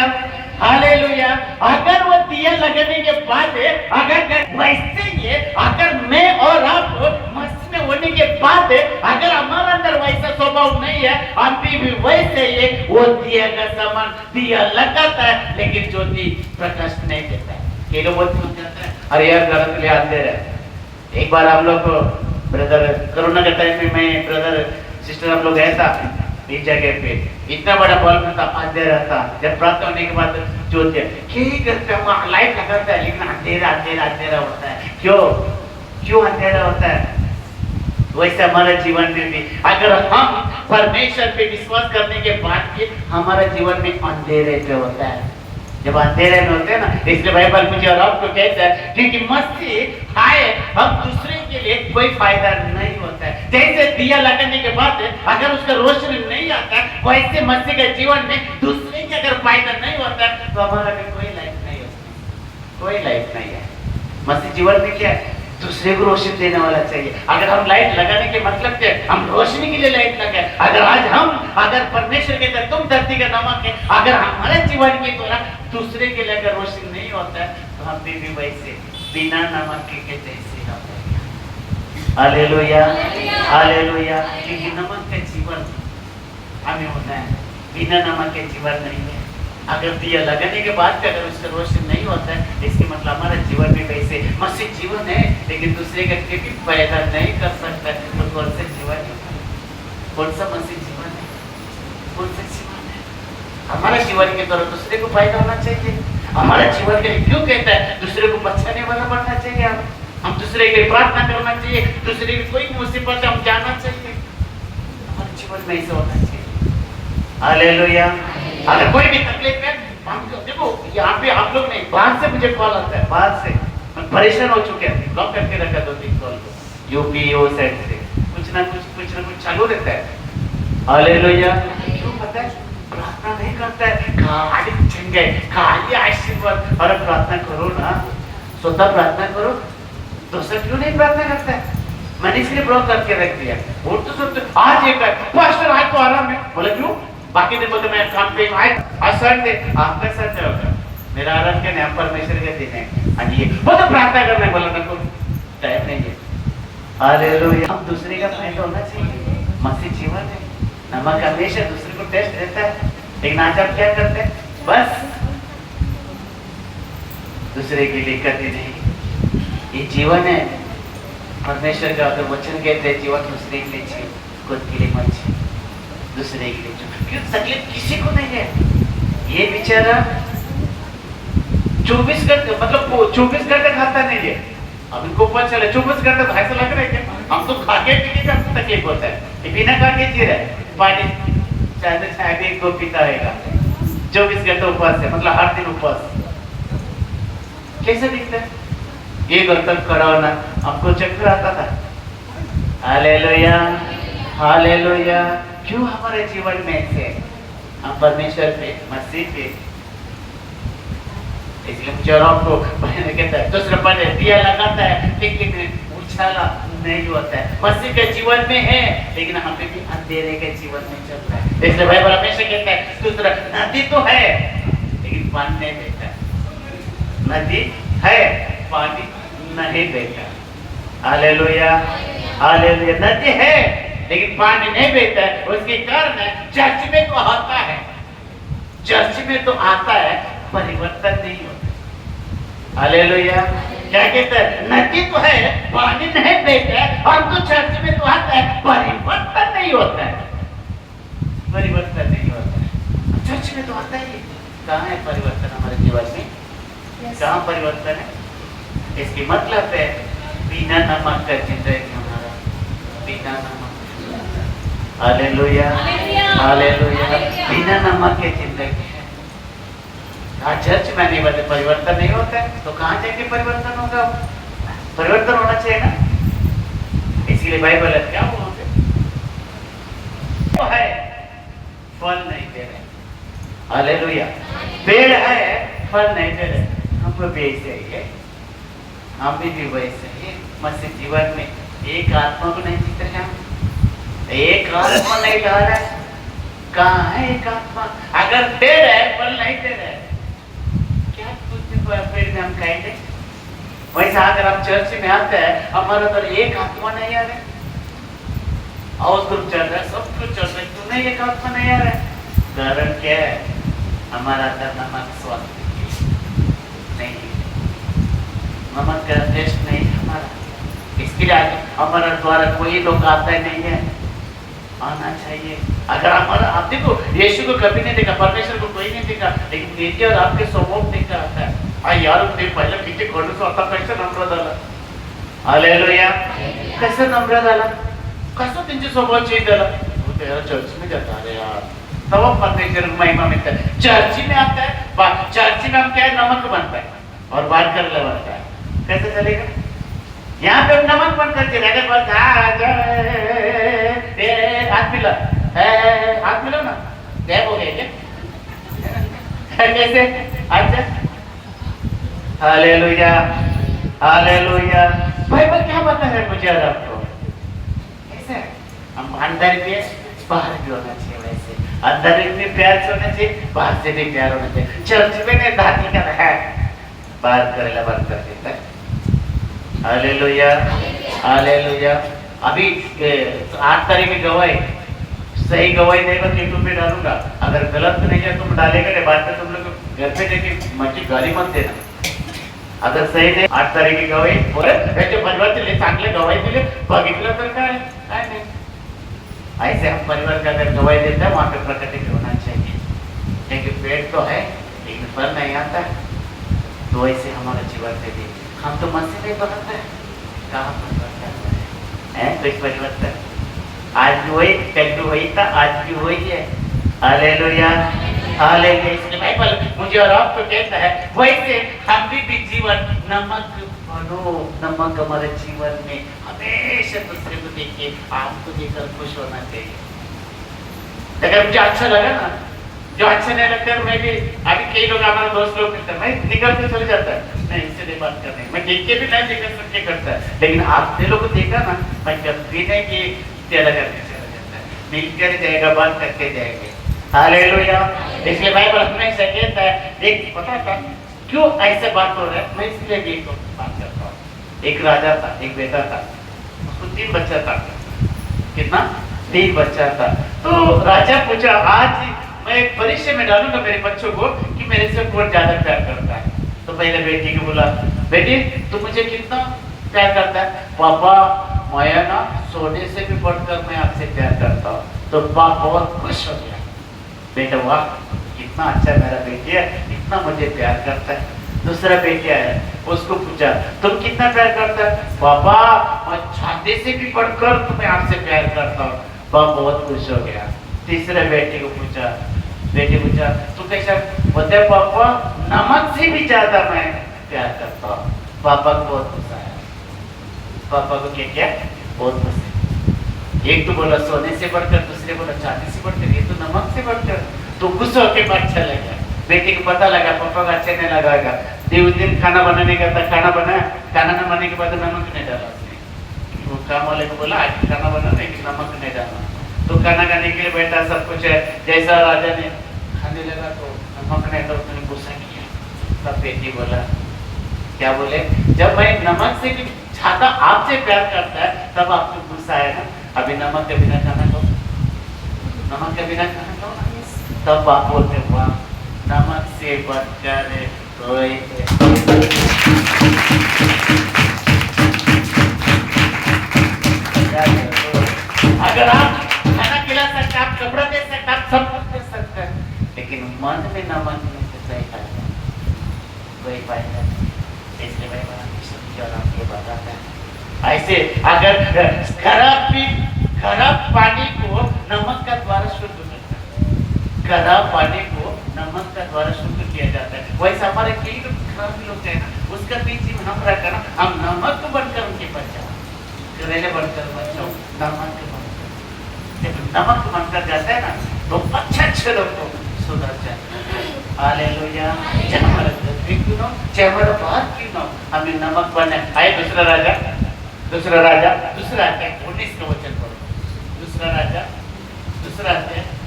hallelujah. अगर वो दिया लगने के बाद अगर वैसे ये अगर मैं और आप मसीह में होने के बाद अगर हमारा अंदर वैसा स्वभाव नहीं है, हम भी वैसे ये वो दिया का समान दिया लगाता है लेकिन ज्योति प्रकाश नहीं देता है। ये लोग बहुत जाता है, अरे यार घर के लिए अंधेरा है। एक बार हम लोग ब्रदर कोरोना के टाइम में मैं ब्रदर सिस्टर हम लोग ऐसा इस जगह पे इतना बड़ा बल्ब था, अंधेरा था। जब प्राप्त होने के बाद ज्योति यही करते हैं, लाइट लगाता है लेकिन अंधेरा अंधेरा अंधेरा होता है। क्यों क्यों अंधेरा होता है? वैसे हमारे जीवन में भी अगर हम परमेश्वर पे विश्वास करने के बाद भी हमारा जीवन में अंधेरे पे होता है। जब अंधेरे में होते हैं ना, इसलिए बाइबल मुझे और आपको कहता है क्योंकि मसीह आए हम दूसरे के लिए कोई फायदा नहीं होता है। जैसे दिया लगाने के बाद अगर उसका रोशनी नहीं आता वैसे मसीह के जीवन में दूसरे के अगर फायदा नहीं होता तो हमारा भी कोई लाइफ नहीं होती, कोई लाइफ नहीं है। मसीह जीवन में क्या है? दूसरे को रोशनी देने वाला चाहिए। अगर हम लाइट लगाने के मतलब क्या है? हम रोशनी के लिए लाइट लगाए। अगर आज हम अगर परमेश्वर के अंदर तुम धरती का नमक है, अगर हमारे जीवन के द्वारा दूसरे के लिए अगर रोशनी नहीं होता है तो हम भी वैसे बिना नमक के जैसे होते हैं। Hallelujah hallelujah. क्योंकि नमक का जीवन हमें होता है, बिना नमक के जीवन नहीं है। अगर दिया लगाने के बाद अगर उसका रोशनी नहीं होता है इसके मतलब हमारा जीवन भी वैसे मसीह जीवन है लेकिन दूसरे का भी फायदा नहीं कर सकता है। तो कौन सा जीवन है? कौन सा मसीह जीवन है? कौन सा जीवन है? हमारा जीवन के द्वारा दूसरे को फायदा होना चाहिए। हमारा जीवन के क्यों कहता है दूसरे को बचाने वाला बनना चाहिए। हम दूसरे के लिए प्रार्थना करना चाहिए, दूसरे की कोई मुसीबत हम जानना चाहिए। हमारे जीवन में ऐसा होना चाहिए। हालेलुया। अगर कोई भी तकलीफ है हम देखो यहाँ पे आप लोग नहीं, बाहर से मुझे कॉल आता है, बाहर से मैं परेशान हो चुके हैं, ब्लॉक करके रखा 2-3 कॉल को यूपी ओ साइड से कुछ ना कुछ चालू रहता है। हालेलुया। क्यों पता है? प्रार्थना नहीं करता है, गाड़ी काय खाली आशीर्वाद और प्रार्थना करो ना, स्वतः प्रार्थना करो, दूसरा क्यों नहीं प्रार्थना करता है? मैंने इसलिए ब्लॉक करके रख दिया। और तो सब आज एक पास्टर आज तो आराम है, बोले क्यों? बाकी दिन बोलते मैं काम पे आज संडे, आपका संडे होगा, मेरा आराम के नाम परमेश्वर के दिन है। और ये वो तो प्रार्थना करने बोला ना, टाइम नहीं है। हालेलुया। हम दूसरे का फायदा होना चाहिए, मसीह जीवन है। नमक हमेशा दूसरे को टेस्ट देता है, लेकिन आज आप क्या करते हैं? बस दूसरे के लिए करते नहीं। ये जीवन है परमेश्वर का, अगर वचन कहते हैं जीवन दूसरे के लिए चाहिए, खुद के लिए मत चाहिए, दूसरे के लिए क्यों? तकलीफ किसी को नहीं है। ये बेचारा 24 घंटे मतलब 24 घंटे खाता नहीं है। अब इनको पता चले 24 घंटे तो ऐसा लग रहा है कि हम तो खा के पीने का तकलीफ होता है, ये बिना खा के जी रहा है। पानी चाय भी एक दो पीता रहेगा, 24 घंटे उपवास है, मतलब हर दिन उपवास। कैसे दिखता है? ये गलत कराओ ना, हमको चक्कर आता था। Hallelujah, hallelujah. क्यों हमारे जीवन में ऐसे हम परमेश्वर पे, मसीह पे, इसलिए चौराहों को कहता है दूसरा पद दिया लगाता है लेकिन उछाला नहीं होता है। मसीह के जीवन में है लेकिन हमें भी अंधेरे के जीवन में चल रहा है। इसलिए बाइबल हमेशा कहता है दूसरा नदी तो है लेकिन पानी नहीं बहता, नदी है पानी नहीं बहता। Hallelujah, hallelujah. नदी है लेकिन पानी नहीं बहता है, उसके कारण चर्च में तो आता है, चर्च में तो आता है, परिवर्तन नहीं होता। हालेलुया। क्या कहता है? नदी तो है पानी नहीं बहता है, और तो चर्च में तो आता है, परिवर्तन नहीं होता है, परिवर्तन नहीं होता है। चर्च में तो आता है, कहाँ है परिवर्तन हमारे जीवन में? कहाँ परिवर्तन है? इसकी मतलब है बिना नमक का जिंदगी हमारा, बिना नमक। Hallelujah, hallelujah. बिना नमक के जिंदगी है। चर्च में नहीं बने परिवर्तन नहीं होता है तो कहाँ जाके परिवर्तन होगा? परिवर्तन होना चाहिए ना। इसीलिए बाइबल है क्या वहां पे वो है फल नहीं दे रहे। हालेलुया। पेड़ है फल नहीं दे रहे, हम भी वैसे ही है, हम भी वैसे ही। मसीह जीवन में एक आत्मा को नहीं जीते हैं, एक आत्मा नहीं ला रहा है। कहाँ है एक आत्मा? अगर पेड़ है फल नहीं दे रहे, पेड़ में हम खाएंगे? वैसा अगर हम चर्च में आते हैं हमारा तो एक आत्मा नहीं आ रहा, और तुम चल रहे सब कुछ चल रहे, क्यों नहीं एक आत्मा नहीं आ रहा है? कारण क्या है? हमारा अंदर नमक स्वाद नहीं, नमक का टेस्ट नहीं हमारा। इसके लिए हमारा द्वारा कोई लोग आता नहीं है, आना चाहिए। अगर हमारा आप देखो यीशु को कभी नहीं देखा, परमेश्वर को कोई नहीं देखा, लेकिन मेरे और आपके स्वभाव देखा आता है। यार ते पहले पीछे खोलने से आता कैसे नम्र झाला। हालेलुया। कैसे नम्र झाला, कसं त्यांचे स्वभाव चेंज झाला? वो तेरा चर्च में जाता है यार, तब परमेश्वर महिमा मिलता है। चर्च में आता है, चर्च में हम क्या है नमक बनता है और बात कर ले बनता है, कैसे चलेगा? यहाँ पे नमक बन करके अगर बस हाथ मिला, हाथ मिला ना गैप हो गया क्या? कैसे? अच्छा, हालेलुया, हालेलुया। बाइबल क्या बता है मुझे और आपको? कैसे हम अंदर भी है बाहर भी होना चाहिए, वैसे अंदर भी प्यार से होना चाहिए, बाहर से भी प्यार होना चाहिए। चर्च में नहीं दादी का है, बाहर करेला बंद कर देता है। Hallelujah, hallelujah. अभी 8 तारीख की गवाही, सही गवाही नहीं मैं यूट्यूब पे डालूंगा, अगर गलत नहीं है तुम डालेगा नहीं, बाद में तुम लोग घर पे जाके मुझे गाली मत देना। अगर सही नाही 8 तारीख की गवाही बोले त्याचे परिवार दिले, चांगले गवाही दिले, बघितलं तर काय नाही। ऐसे हम परिवार का अगर गवाही देते हैं वहाँ पे प्रकट होना चाहिए, क्योंकि पेड़ तो है लेकिन फल नहीं आता है। तो ऐसे हमारे जीवन में भी हम तो मसीह नहीं बनते हैं, कहाँ परिवर्तन है? कोई परिवर्तन आज भी वही, कल भी वही था, आज भी वही है। Hallelujah, hallelujah. इसलिए बाइबल मुझे और आपको कहता है वैसे हम भी जीवन नमक बनो। नमक हमारे जीवन में हमेशा दूसरे को देखिए, आपको देखकर खुश होना चाहिए। अगर मुझे अच्छा लगा ना जो अच्छा नहीं लगता है, मैं भी अभी कई लोग हमारे दोस्त लोग करते हैं, मैं निकल के चले जाता है, नहीं इससे नहीं बात करनी, मैं देख के भी नहीं देखा सुन के करता है, लेकिन आपने लोग को देखा ना, मैं कभी नहीं कि चला करके चला जाता है, मिलकर जाएगा, बात करके जाएंगे। हालेलुया। इसलिए बाइबल हमें से कहता है, एक पता था क्यों ऐसे बात हो रहा है, मैं इसलिए भी तो बात करता हूँ। एक राजा था, एक बेटा था, उसको 3 बच्चा था। कितना? 3 बच्चा था। तो राजा पूछा, आज मैं एक परीक्षा में डालूंगा मेरे बच्चों को कि मेरे से कौन ज्यादा प्यार करता है। तो पहले बेटी को बोला, बेटी तू मुझे कितना प्यार करता है? पापा मैं ना सोने से भी बढ़कर मैं आपसे प्यार करता हूँ। तो बाप बहुत खुश हो गया, बेटा वाह कितना अच्छा मेरा बेटी है, इतना मुझे प्यार करता है। दूसरा बेटी आया, उसको पूछा तुम कितना प्यार करता है? पापा मैं छाते से भी बढ़कर तुम्हें आपसे प्यार करता हूँ। बाप बहुत खुश हो गया। तीसरे बेटी को पूछा, बेटी पूछा तू कैसा? बोलते पापा नमक से भी ज्यादा मैं प्यार करता हूँ। पापा को बहुत गुस्सा आया। पापा को क्या बहुत गुस्सा। एक तो बोला सोने से बढ़कर, दूसरे बोला चांदी से बढ़कर, ये तो नमक से बढ़कर। तो गुस्सा होकर अच्छा लगा। बेटी को पता लगा पापा को अच्छा नहीं लगाएगा। दिन खाना बनाने का था, खाना बनाया, खाना न बनाने के बाद नमक नहीं डाला उसने। वो काम वाले को बोला आज खाना बनाने की नमक नहीं डालना। तो खाना खाने के लिए बैठा, सब कुछ है, जैसा राजा ने खाने लगा तो नमक नहीं, तो उसने गुस्सा किया। तब बेटी बोला, क्या बोले? जब मैं नमक से भी ज्यादा आपसे प्यार करता है तब आपको गुस्सा आया ना। अभी नमक के बिना खाना खाओ, नमक के बिना खाना खाओ। तब आप बोलते वाह नमक से बढ़कर कोई। अगर आप खाना खिला सकते, आप कपड़ा दे सकते, आप सब कुछ दे सकते हैं, लेकिन मन में नमक नहीं तो सही फायदा कोई फायदा नहीं। इसलिए मैं आपको बताता है, ऐसे अगर खराब पानी को नमक का द्वारा शुद्ध करता है, खराब पानी को नमक का द्वारा शुद्ध किया जाता है। वैसे हमारे कई खराब लोग हैं ना, उसका बीच में हम रहकर ना, हम नमक को बनकर उनके बचाओ, करेले बनकर बचाओ, नमक को बनकर। जब नमक बनकर जाता है ना तो अच्छे लोग को सुधर जाते हैं। हालेलुया। चाहे हमारा घर भी क्यों ना, चाहे हमारा बाहर क्यों ना, हमें नमक बनना है। दूसरा राजा 19 के वचन पढ़ो। दूसरा राजा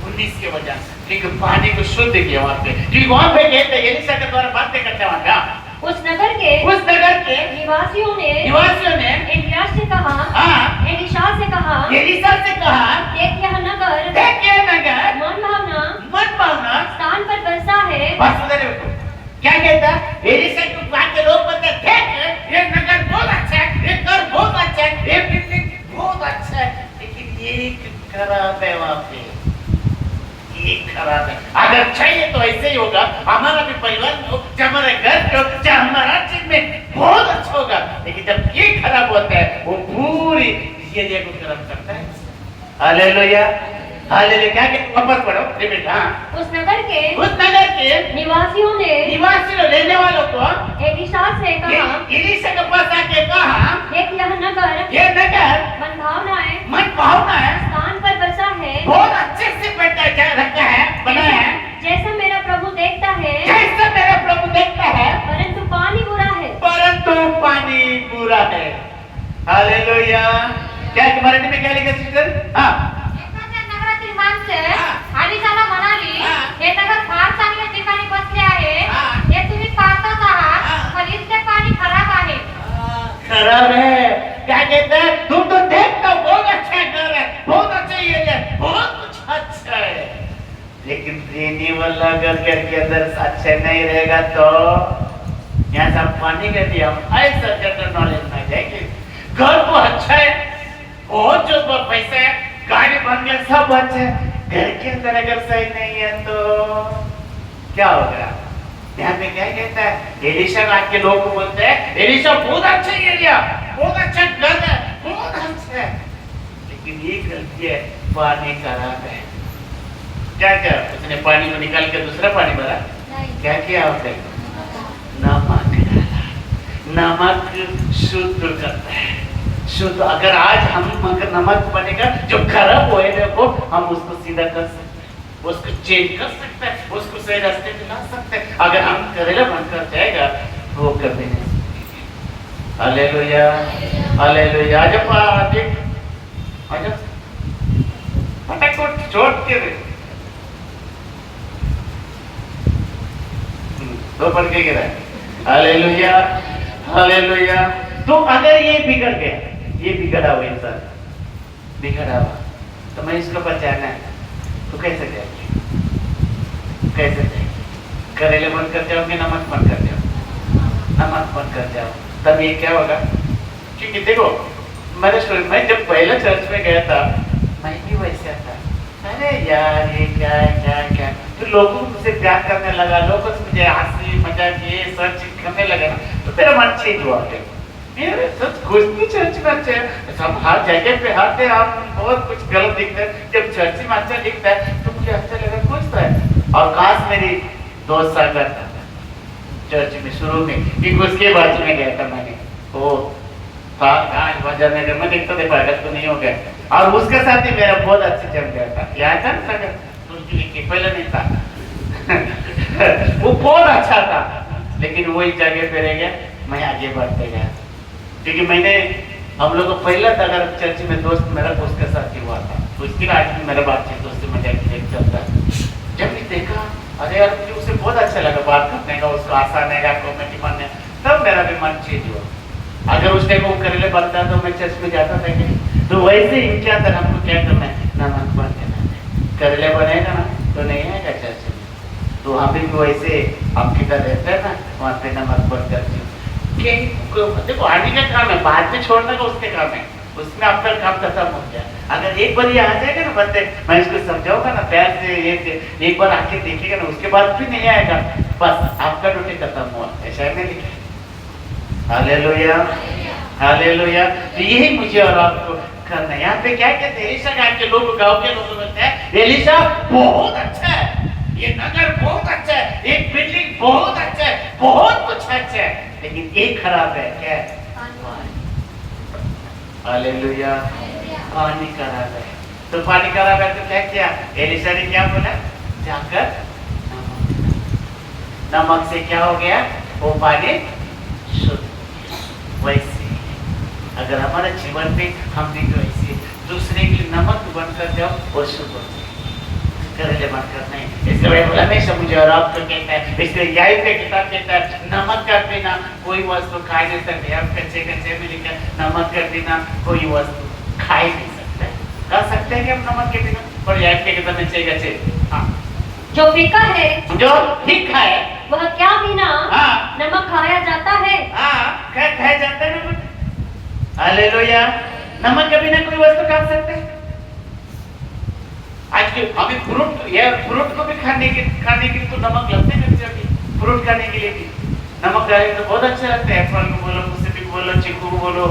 19 के वचन, लेकिन पानी को शुद्ध किया वहां पे, क्योंकि वहां पे कहते हैं एलीशा के द्वारा बातें करते वहां का
उस नगर के निवासियों ने एलिय्याह से कहा, एलीशा से कहा, देख यह नगर मन भावना स्थान पर बसा है।
क्या कहता एलीशा को बात के लोग बोलते देख ये नगर बहुत अच्छा है, ये घर बहुत अच्छा है, ये बिल्डिंग बहुत अच्छा है, लेकिन ये खराब है वहां पे, ये खराब है। अगर चाहिए तो ऐसे ही होगा, हमारा भी परिवार को, हमारे घर को, हमारा चीज में बहुत अच्छा होगा, लेकिन जब ये खराब होता है वो पूरी एरिया को खराब करता है। हालेलुया। हालेलुया। क्या वापस पढ़ो रिपीट।
उस नगर के निवासियों ने
लेने वालों को
एलीशा से कहा,
एलीशा के पास आके कहा
देख यह नगर मन भावनाएं स्थान पर बसा है,
बहुत अच्छे से बैठा क्या रखा है, बनाया है,
जैसा मेरा प्रभु देखता है, परंतु पानी बुरा है। हालेलुया। क्या मराठी में क्या लिखा सिस्टर? नगरातील माणसे एलीशाला म्हणाली, हे नगर फार चांगल्या ठिकाणी बसले आहे, हे तुम्ही पाहताच आहात, पण इथले पाणी खराब आहे। खराब है। क्या कहते हैं? तुम तो देखते हो बहुत अच्छा घर है, बहुत अच्छा एरिया है, बहुत कुछ अच्छा है, लेकिन रहने वाला घर के अंदर अच्छा नहीं रहेगा तो यहाँ सब पानी के लिए हम ऐसा जनरल नॉलेज में जाएंगे। घर तो अच्छा है, बहुत जो पैसा है, गाड़ी बंगला सब अच्छा है, घर के अंदर अगर सही नहीं है तो क्या होगा? यहाँ पे क्या कहता है? एलीशा के लोग को बोलते हैं एलीशा बहुत अच्छा एरिया, बहुत अच्छा घर है, बहुत अच्छा है, लेकिन ये गलती है, पानी खराब है। क्या उसने पानी को निकाल के दूसरा पानी भरा? क्या किया उसने? नमक डाला। नमक शुद्ध करता है, शुद्ध। अगर आज हम अगर नमक बनेगा जो खराब हुए को हम उसको सीधा कर सकते हैं।
उसको चेंज कर सकता है, उसको सही रास्ते पे ला सकता है। अगर हम करेला बनकर जाएगा वो कभी नहीं। Hallelujah, hallelujah. आजा देख, आजा फटाफट छोड़ के दे। तो पढ़ के गिरा। Hallelujah, hallelujah. तो अगर ये बिगड़ गया, ये बिगड़ा हुआ इंसान बिगड़ा हुआ, तो मैं इसको बचाना है तो कैसे जाएगी? कैसे जाएगी? करेले बंद कर जाओगे, नमक बंद कर जाओ, नमक बंद कर जाओ, तब ये क्या होगा? क्योंकि देखो मैं जब पहले चर्च में गया था, मैं भी वैसा था। अरे यार ये क्या है, क्या है, क्या है? तो लोगों मुझसे प्यार करने लगा, लोगों से मुझे हंसी मजाक ये सब चीज करने लगे ना, तो मेरा मन चेंज हुआ। मेरे सब कुछ भी चर्च में अच्छा है, सब हर जगह पे आते हैं, आप बहुत कुछ गलत दिखता है, जब चर्च में अच्छा दिखता है तो मुझे अच्छा लगा, खुश था। और खास मेरी दोस्त सागर था चर्च में शुरू में, क्योंकि उसके बाजू में गया था मैंने, वो जाने का मैं देखता था पागल तो नहीं हो गया, और उसके साथ ही मेरा बहुत अच्छे जम गया था। याद था ना सागर, तुर्की पहले नहीं था वो बहुत अच्छा था, लेकिन वही जगह पे रह गया, मैं आगे बढ़ते गया। क्योंकि मैंने हम लोग को पहला अगर चर्च में दोस्त मेरा उसके साथ ही हुआ था, तो उसके आज भी मेरा बातचीत उससे मजाक चलता है। जब भी देखा, अरे यार मुझे उसे बहुत अच्छा लगा बात करने का, उसको आसान है कॉमेडी मानने, तब मेरा भी मन चेंज हुआ। अगर उस टाइम वो करेले बनता तो मैं चर्च में जाता था कि, तो वैसे इनके अंदर हमको क्या करना है, नमक बन देना। करेले बनेगा ना तो नहीं आएगा चर्च में, तो हम भी वैसे हम किधर रहते हैं ना, वहाँ पे नमक बन कर देखो आने का काम है, बाद में छोड़ने का उसके काम है, उसमें आपका काम खत्म हो गया। अगर एक बार ये आ जाएगा ना बंदे, मैं इसको समझाऊंगा ना प्यार से, ये एक बार आके देखेगा ना, उसके बाद भी नहीं आएगा, बस आपका ड्यूटी खत्म हुआ, ऐसा है नहीं। Hallelujah, hallelujah. तो यही मुझे और आपको करना है। यहाँ पे क्या कहते हैं, एलिशा गांव के लोग, गांव के लोग बोलते हैं एलिशा बहुत अच्छा है, ये नगर बहुत अच्छा है, ये बिल्डिंग बहुत अच्छा है, बहुत कुछ अच्छा है, लेकिन एक खराब है, क्या है? हालेलुया, पानी खराब है। तो पानी खराब है तो क्या किया एलिशा ने? क्या बोला? जाकर नमक से क्या हो गया? वो पानी शुद्ध। वैसे अगर हमारे जीवन में हम भी वैसे दूसरे के नमक बनकर जाओ वो शुद्ध हो जाए, करेले बनकर नहीं। इसलिए बोला हमेशा मुझे और आपको कहता है, इसलिए यही पे किताब कहता है नमक का बिना कोई वस्तु खा नहीं सकते। आप कच्चे कच्चे में लिखा नमक के बिना कोई वस्तु खा ही नहीं सकते। खा सकते हैं कि हम नमक के बिना? और यही पे किताब में चाहिए कच्चे, हाँ
जो फीका है,
जो फीका है,
वह क्या बिना
हाँ
नमक खाया जाता है?
हाँ खाया जाता है नमक। हालेलुया। नमक के बिना कोई वस्तु खा सकते हैं? आज के हमें फ्रूट को भी खाने के तो नमक लगते हैं, फ्रूट खाने के लिए भी नमक डाले तो बहुत अच्छा लगता है। एप्पल को बोलो, मुसेबी को बोलो, चीकू को बोलो।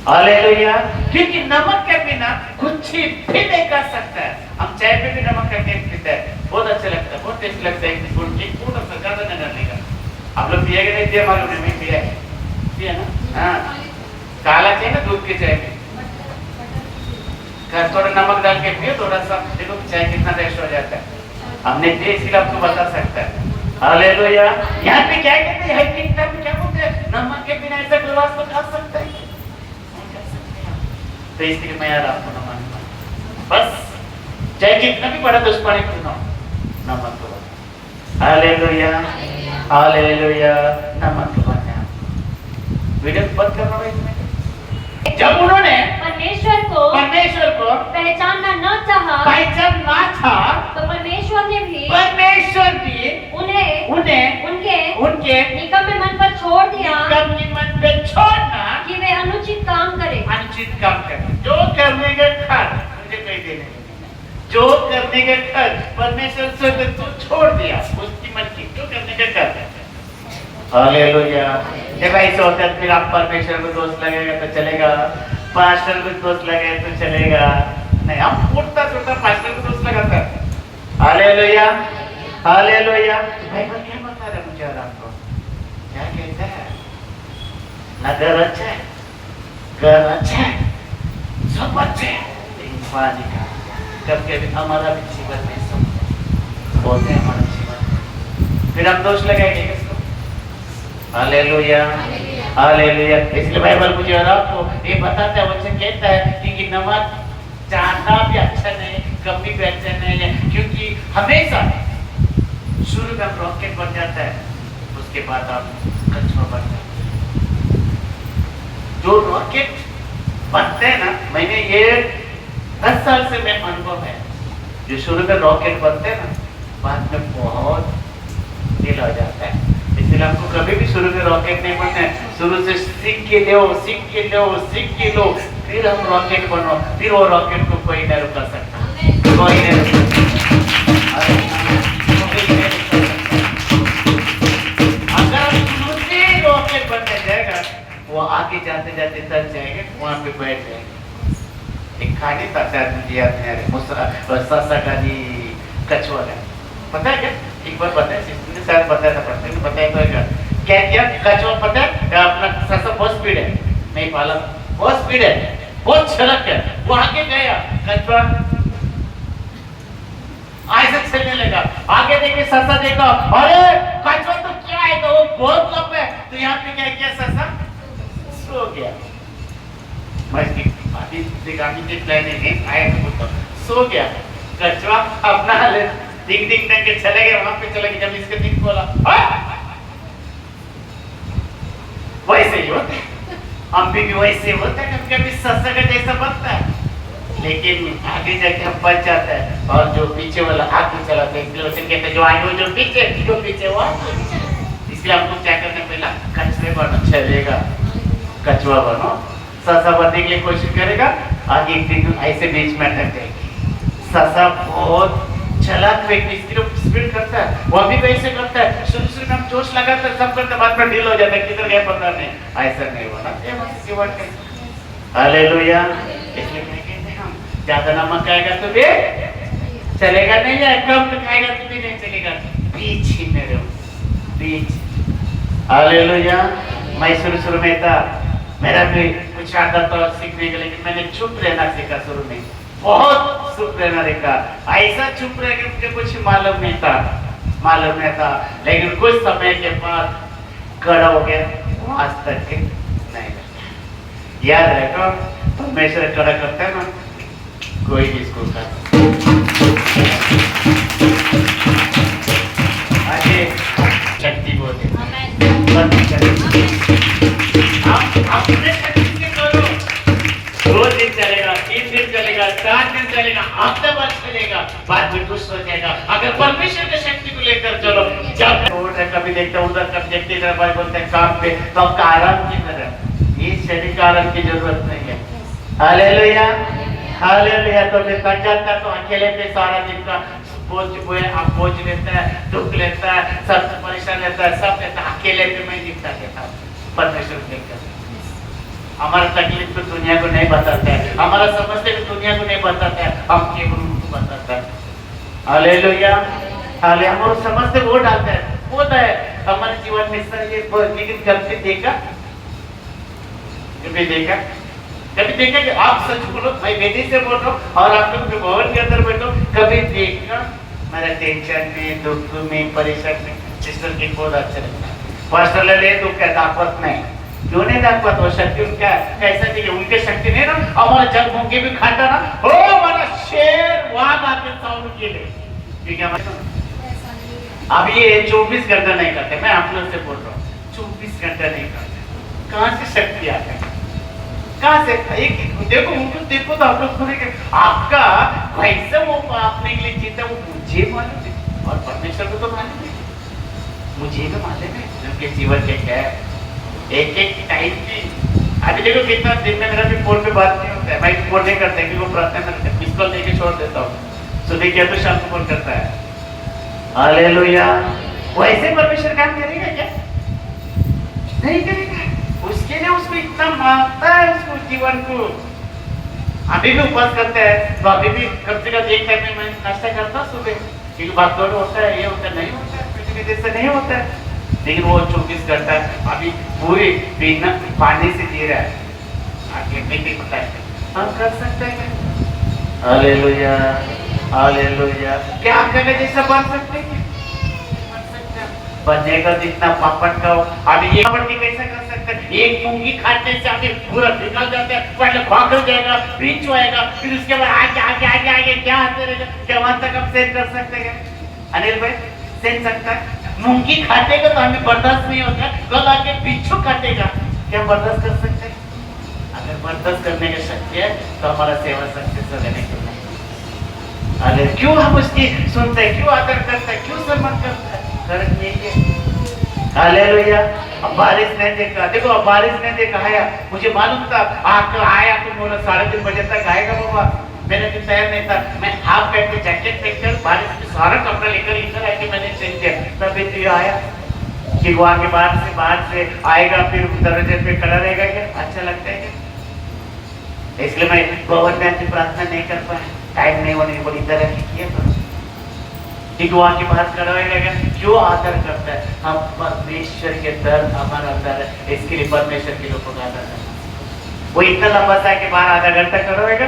हालेलुया। क्योंकि नमक के बिना कुछ भी नहीं कर सकता है। हम चाय पे भी नमक करके पीते हैं, बहुत अच्छा लगता है, बहुत टेस्ट लगता है। थोड़ा सा ज्यादा नहीं डालने का। आप लोग पिएगा नहीं? पिया मालूम नहीं, पिया ना? हाँ, काला चाय ना दूध के चाय में थोड़ा नमक डाल के पियो, थोड़ा सा, देखो चाय कितना टेस्ट हो जाता है। हमने पिया इसलिए आपको बता सकता है। हालेलुया। यहाँ पे क्या कहते हैं, क्या बोलते हैं? नमक के बिना ऐसा ग्लास तो खा सकता है? तो इसलिए मैं यार आपको न मानूंगा, बस चाहे कितना भी बड़ा दुश्मन क्यों ना नमक को। Hallelujah, hallelujah. नमक को वीडियो बंद करना है इसमें। जब उन्होंने
परमेश्वर को पहचानना न चाहा, तो परमेश्वर ने भी उन्हें उनके निकम्मे मन पर छोड़ दिया कि वे अनुचित काम करें।
जो करने का खर्च मुझे कोई देने नहीं, जो करने का खर्च परमेश्वर से तो छोड़ दिया, उसकी मन की जो करने का खर्च। हालेलुया। जब ऐसा होता है फिर आप परमेश्वर को दोस्त लगेगा तो चलेगा, पास्टर को दोस्त लगे तो चलेगा नहीं। हम उठता सुनता पास्टर को दोस्त लगाता है। Hallelujah, hallelujah. बाइबल क्या बता रहा है मुझे और आपको? क्या कहता है? नगर अच्छा है, घर अच्छा है, सब अच्छे है, लेकिन पानी का कभी कभी हमारा भी जीवन में सब होते हैं हमारे जीवन में, फिर हम दोष लगाएंगे किसको? Hallelujah, hallelujah. इसलिए बाइबल मुझे और आपको ये बताता है, वचन कहता है कि नमाज जानना भी अच्छा नहीं, कभी भी अच्छा नहीं है, क्योंकि हमेशा शुरू में हम रॉकेट बन जाता है, उसके बाद आप कछुआ बन जाते हैं। जो रॉकेट बनते हैं ना, मैंने ये 10 साल से मेरा अनुभव है, जो शुरू में रॉकेट बनते हैं ना, बाद में बहुत ढीला हो जाता है। इसलिए हमको कभी भी शुरू में रॉकेट नहीं बनना है, शुरू से सीख के लो, सीख के लो, सीख के लो, फिर हम रॉकेट बनो, फिर वो रॉकेट को कोई नहीं रुका सकता, कोई नहीं रुका सकता। अगर हम शुरू से रॉकेट बनने जाएगा, वो आगे जाते जाते थक जाएंगे, वहां पे बैठ जाएंगे। एक कहानी था, शायद मुझे याद नहीं आ रही, मुसा का जी कछुआ है, पता है क्या? एक बार बताया, सिस्टर ने शायद बताया था, पढ़ते में बताया तो क्या किया कछुआ, पता है अपना ससा बहुत स्पीड है, नहीं पाला, बहुत स्पीड है, बहुत छलक है, वो आगे गया, कछुआ ऐसे चलने लगा, आगे देखे ससा देखा, अरे कछुआ तो क्या है, तो वो बहुत कम है, तो यहाँ पे क्या किया, ससा सो गया। अभी प्लानिंग है, आया तो बोलता सो गया, कछुआ अपना डिंग डिंग डंग के चले गए, वहां पे चले गए, जब इसके दिन बोला वैसे ही होता है, हम भी वैसे होता है, कभी कभी ससा का जैसा बनता है, लेकिन आगे जाके हम बच जाता है, और जो पीछे वाला आगे चलाते हैं, इसलिए कहते हैं जो आगे हो, जो पीछे वो आगे। इसलिए हमको क्या करना, पहला कछुए बनो, चलेगा कछुआ बनो, ससा बनने के लिए कोशिश करेगा, आगे एक दिन ऐसे बीच में अटक जाएगी। ससा बहुत चालाक व्यक्ति, स्पीड करता है, वो भी वैसे करता है, शुरू में हम जोश लगाते हैं, सब करते, बाद में ढील हो जाता है, किधर गया पता नहीं, ऐसा नहीं होना चाहिए। हालेलुया। इसलिए कहते हैं हम, ज्यादा नमक खाएगा तो भी चलेगा नहीं, है कम खाएगा तो भी नहीं चलेगा, बीच ही में रहो, बीच। हालेलुया। मैं शुरू में था, मेरा भी कुछ आदत था सीखने के, लेकिन मैंने चुप रहना सीखा, शुरू में बहुत चुप रहना देखा, ऐसा चुप रह के मुझे कुछ मालूम नहीं था, लेकिन कुछ समय के बाद खड़ा हो गया, आज तक नहीं करता। याद रखो, परमेश्वर खड़ा करता है ना, कोई भी इसको कर शक्ति बोलते अपने शक्ति से करो, 2 दिन चलेगा, 3 दिन चलेगा, 4 दिन चलेगा, हफ्ते भर चलेगा, बाद में दुष्ट हो जाएगा। अगर परमेश्वर की शक्ति को लेकर चलो, जब कभी देखते उधर, कभी देखते इधर, भाई बोलते हैं काम पे, तो आपका आराम की तरह, ये शरीर का आराम की जरूरत नहीं है। Hallelujah, hallelujah. तो मैं थक जाता है, तो अकेले पे सारा दिन का बोझ लेता है, दुख लेता है, सबसे परेशान रहता है, सब कहता है, अकेले पे मैं निपटा देता हूँ, परमेश्वर देखकर। हमारा तकलीफ तो दुनिया को नहीं बताता है, हमारा समस्या तो दुनिया को नहीं बताता है, हम केवल उनको बताता है। Hallelujah, hallelujah. हम समझते वो डालता है, होता है हमारे जीवन में सर ये, लेकिन कभी देखा कि आप सच बोलो, मैं बेटी से बोल रहा हूँ, और आप लोग भवन के अंदर बैठो, कभी देखा मेरा टेंशन में, दुख में, परेशान में, सिस्टर की बहुत अच्छा लगता है, पर्सनल ले दुख है, दापत नहीं, क्यों नहीं दापत, वो शक्ति उनका कैसा चाहिए, उनके शक्ति नहीं ना, हमारा जग मुंगे भी खाता ना, हो हमारा शेर वहां आके साउंड के लिए, ठीक है। अब ये 24 घंटा नहीं करते, मैं आप लोग से बोल रहा हूँ, 24 घंटा नहीं करते, कहाँ से शक्ति आता है, कहाँ से? एक देखो, उनको देखो तो आप लोग सुनेंगे, आपका वैसे वो आपने के लिए जीता, वो मुझे मालूम है, और परमेश्वर को तो मालूम है, मुझे तो मालूम है उनके जीवन के क्या है, एक टाइम की। अभी देखो कितना दिन में मेरा भी फोन पे बात नहीं होता है, मैं फोन नहीं करता क्योंकि वो प्रार्थना करते हैं, मिस कॉल देके छोड़ देता हूँ, सुबह किया तो शाम को फोन करता है। हालेलुया। वैसे परमेश्वर काम करेगा क्या? नहीं करेगा, उसके लिए उसको इतना मानता है, उसको जीवन को। अभी भी उपवास करते हैं, तो अभी भी कम से कम एक टाइम में मैं नाश्ता करता हूँ सुबह, क्योंकि भागदौड़ होता है, ये होता नहीं होता है, किसी जैसे नहीं होता है, लेकिन वो 24 घंटा अभी पूरी बिना पानी से जी रहा है, आगे नहीं पता है, हम कर सकते हैं। Hallelujah, hallelujah. क्या आप जगह जैसा बन सकते हैं? बनने का जितना पापड़ का हो, अभी ये पापड़ की कैसा कर सकते हैं? एक मूंगी खाने से आगे पूरा निकल जाता है, पहले भाग जाएगा, बीच आएगा, फिर उसके बाद आगे आगे आगे आगे क्या आते रहेगा? क्या वहां तक हम सेट कर सकते हैं? अनिल भाई सेट सकता है? मूंगी काटेगा तो हमें बर्दाश्त नहीं होता, कल आके बिच्छू काटेगा, क्या बर्दाश्त कर सकते हैं? अगर बर्दाश्त करने की शक्ति है तो हमारा सेवा शक्ति से लेने के लिए, अरे क्यों हम उसकी सुनते हैं, क्यों आदर करते हैं, क्यों सम्मान करते हैं? फर्क नहीं है। हालेलुया। अब बारिश ने देखा, देखो अब बारिश ने देखा आया, मुझे मालूम था आकर आया तो बोला 3:30 बजे तक आएगा बाबा, मेरे भी तैयार नहीं था, मैं हाफ पैंट में जैकेट पहनकर बारिश में सारा कपड़ा लेकर इधर आके मैंने चेंज किया, तभी तो ये आया कि वहां के बाहर से आएगा, फिर दरवाजे पे खड़ा रहेगा, क्या अच्छा लगता है क्या? इसलिए मैं भवन में अच्छी प्रार्थना नहीं कर पाया, टाइम नहीं होने की बड़ी तरह की किया तो ठीक वहां के बाहर खड़ा रहेगा, क्यों आदर करता है? हम परमेश्वर के दर हमारा दर है, इसके लिए परमेश्वर के लोगों का आदर करना। वो इतना लंबा सा के बाहर आधा घंटा खड़ा रहेगा,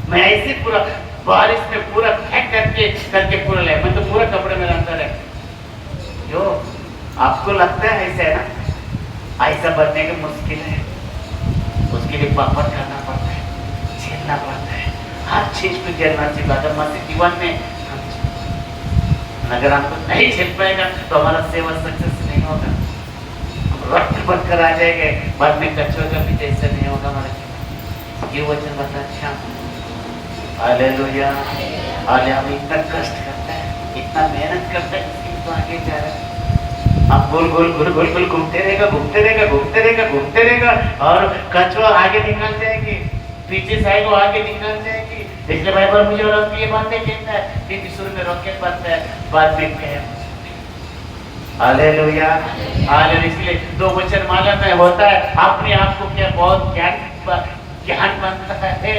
मैं ऐसे पूरा बारिश में पूरा फेंक करके पूरा ले, मैं तो पूरा कपड़े में अंदर है। जो आपको लगता है ऐसे है ना, ऐसा बनने का मुश्किल है, उसके लिए पापड़ करना पड़ता है, झेलना पड़ता है, हर चीज को झेलना चाहिए। मसीह जीवन में अगर हमको नहीं झेल पाएगा तो हमारा सेवा सक्सेस नहीं होगा, हम रक्त बनकर आ जाएंगे, बाद में कचरा का भी जैसा नहीं होगा हमारा। ये वचन बता अच्छा, हालेलुया। हाले हम इतना कष्ट करते हैं, इतना मेहनत करते हैं, इसके तो आगे जा रहे हैं, हम गोल घूमते रहेगा और कचरा आगे निकल जाएगी, पीछे से आएगा आगे निकल जाएगी। इसलिए बाइबल मुझे और आपको ये बातें कहता है कि शुरू में रॉकेट बनता है, बाद में क्या? हालेलुया। हालेलुया। इसलिए 2 वचन माला में होता है, अपने आप को क्या बहुत ज्ञान बनता है,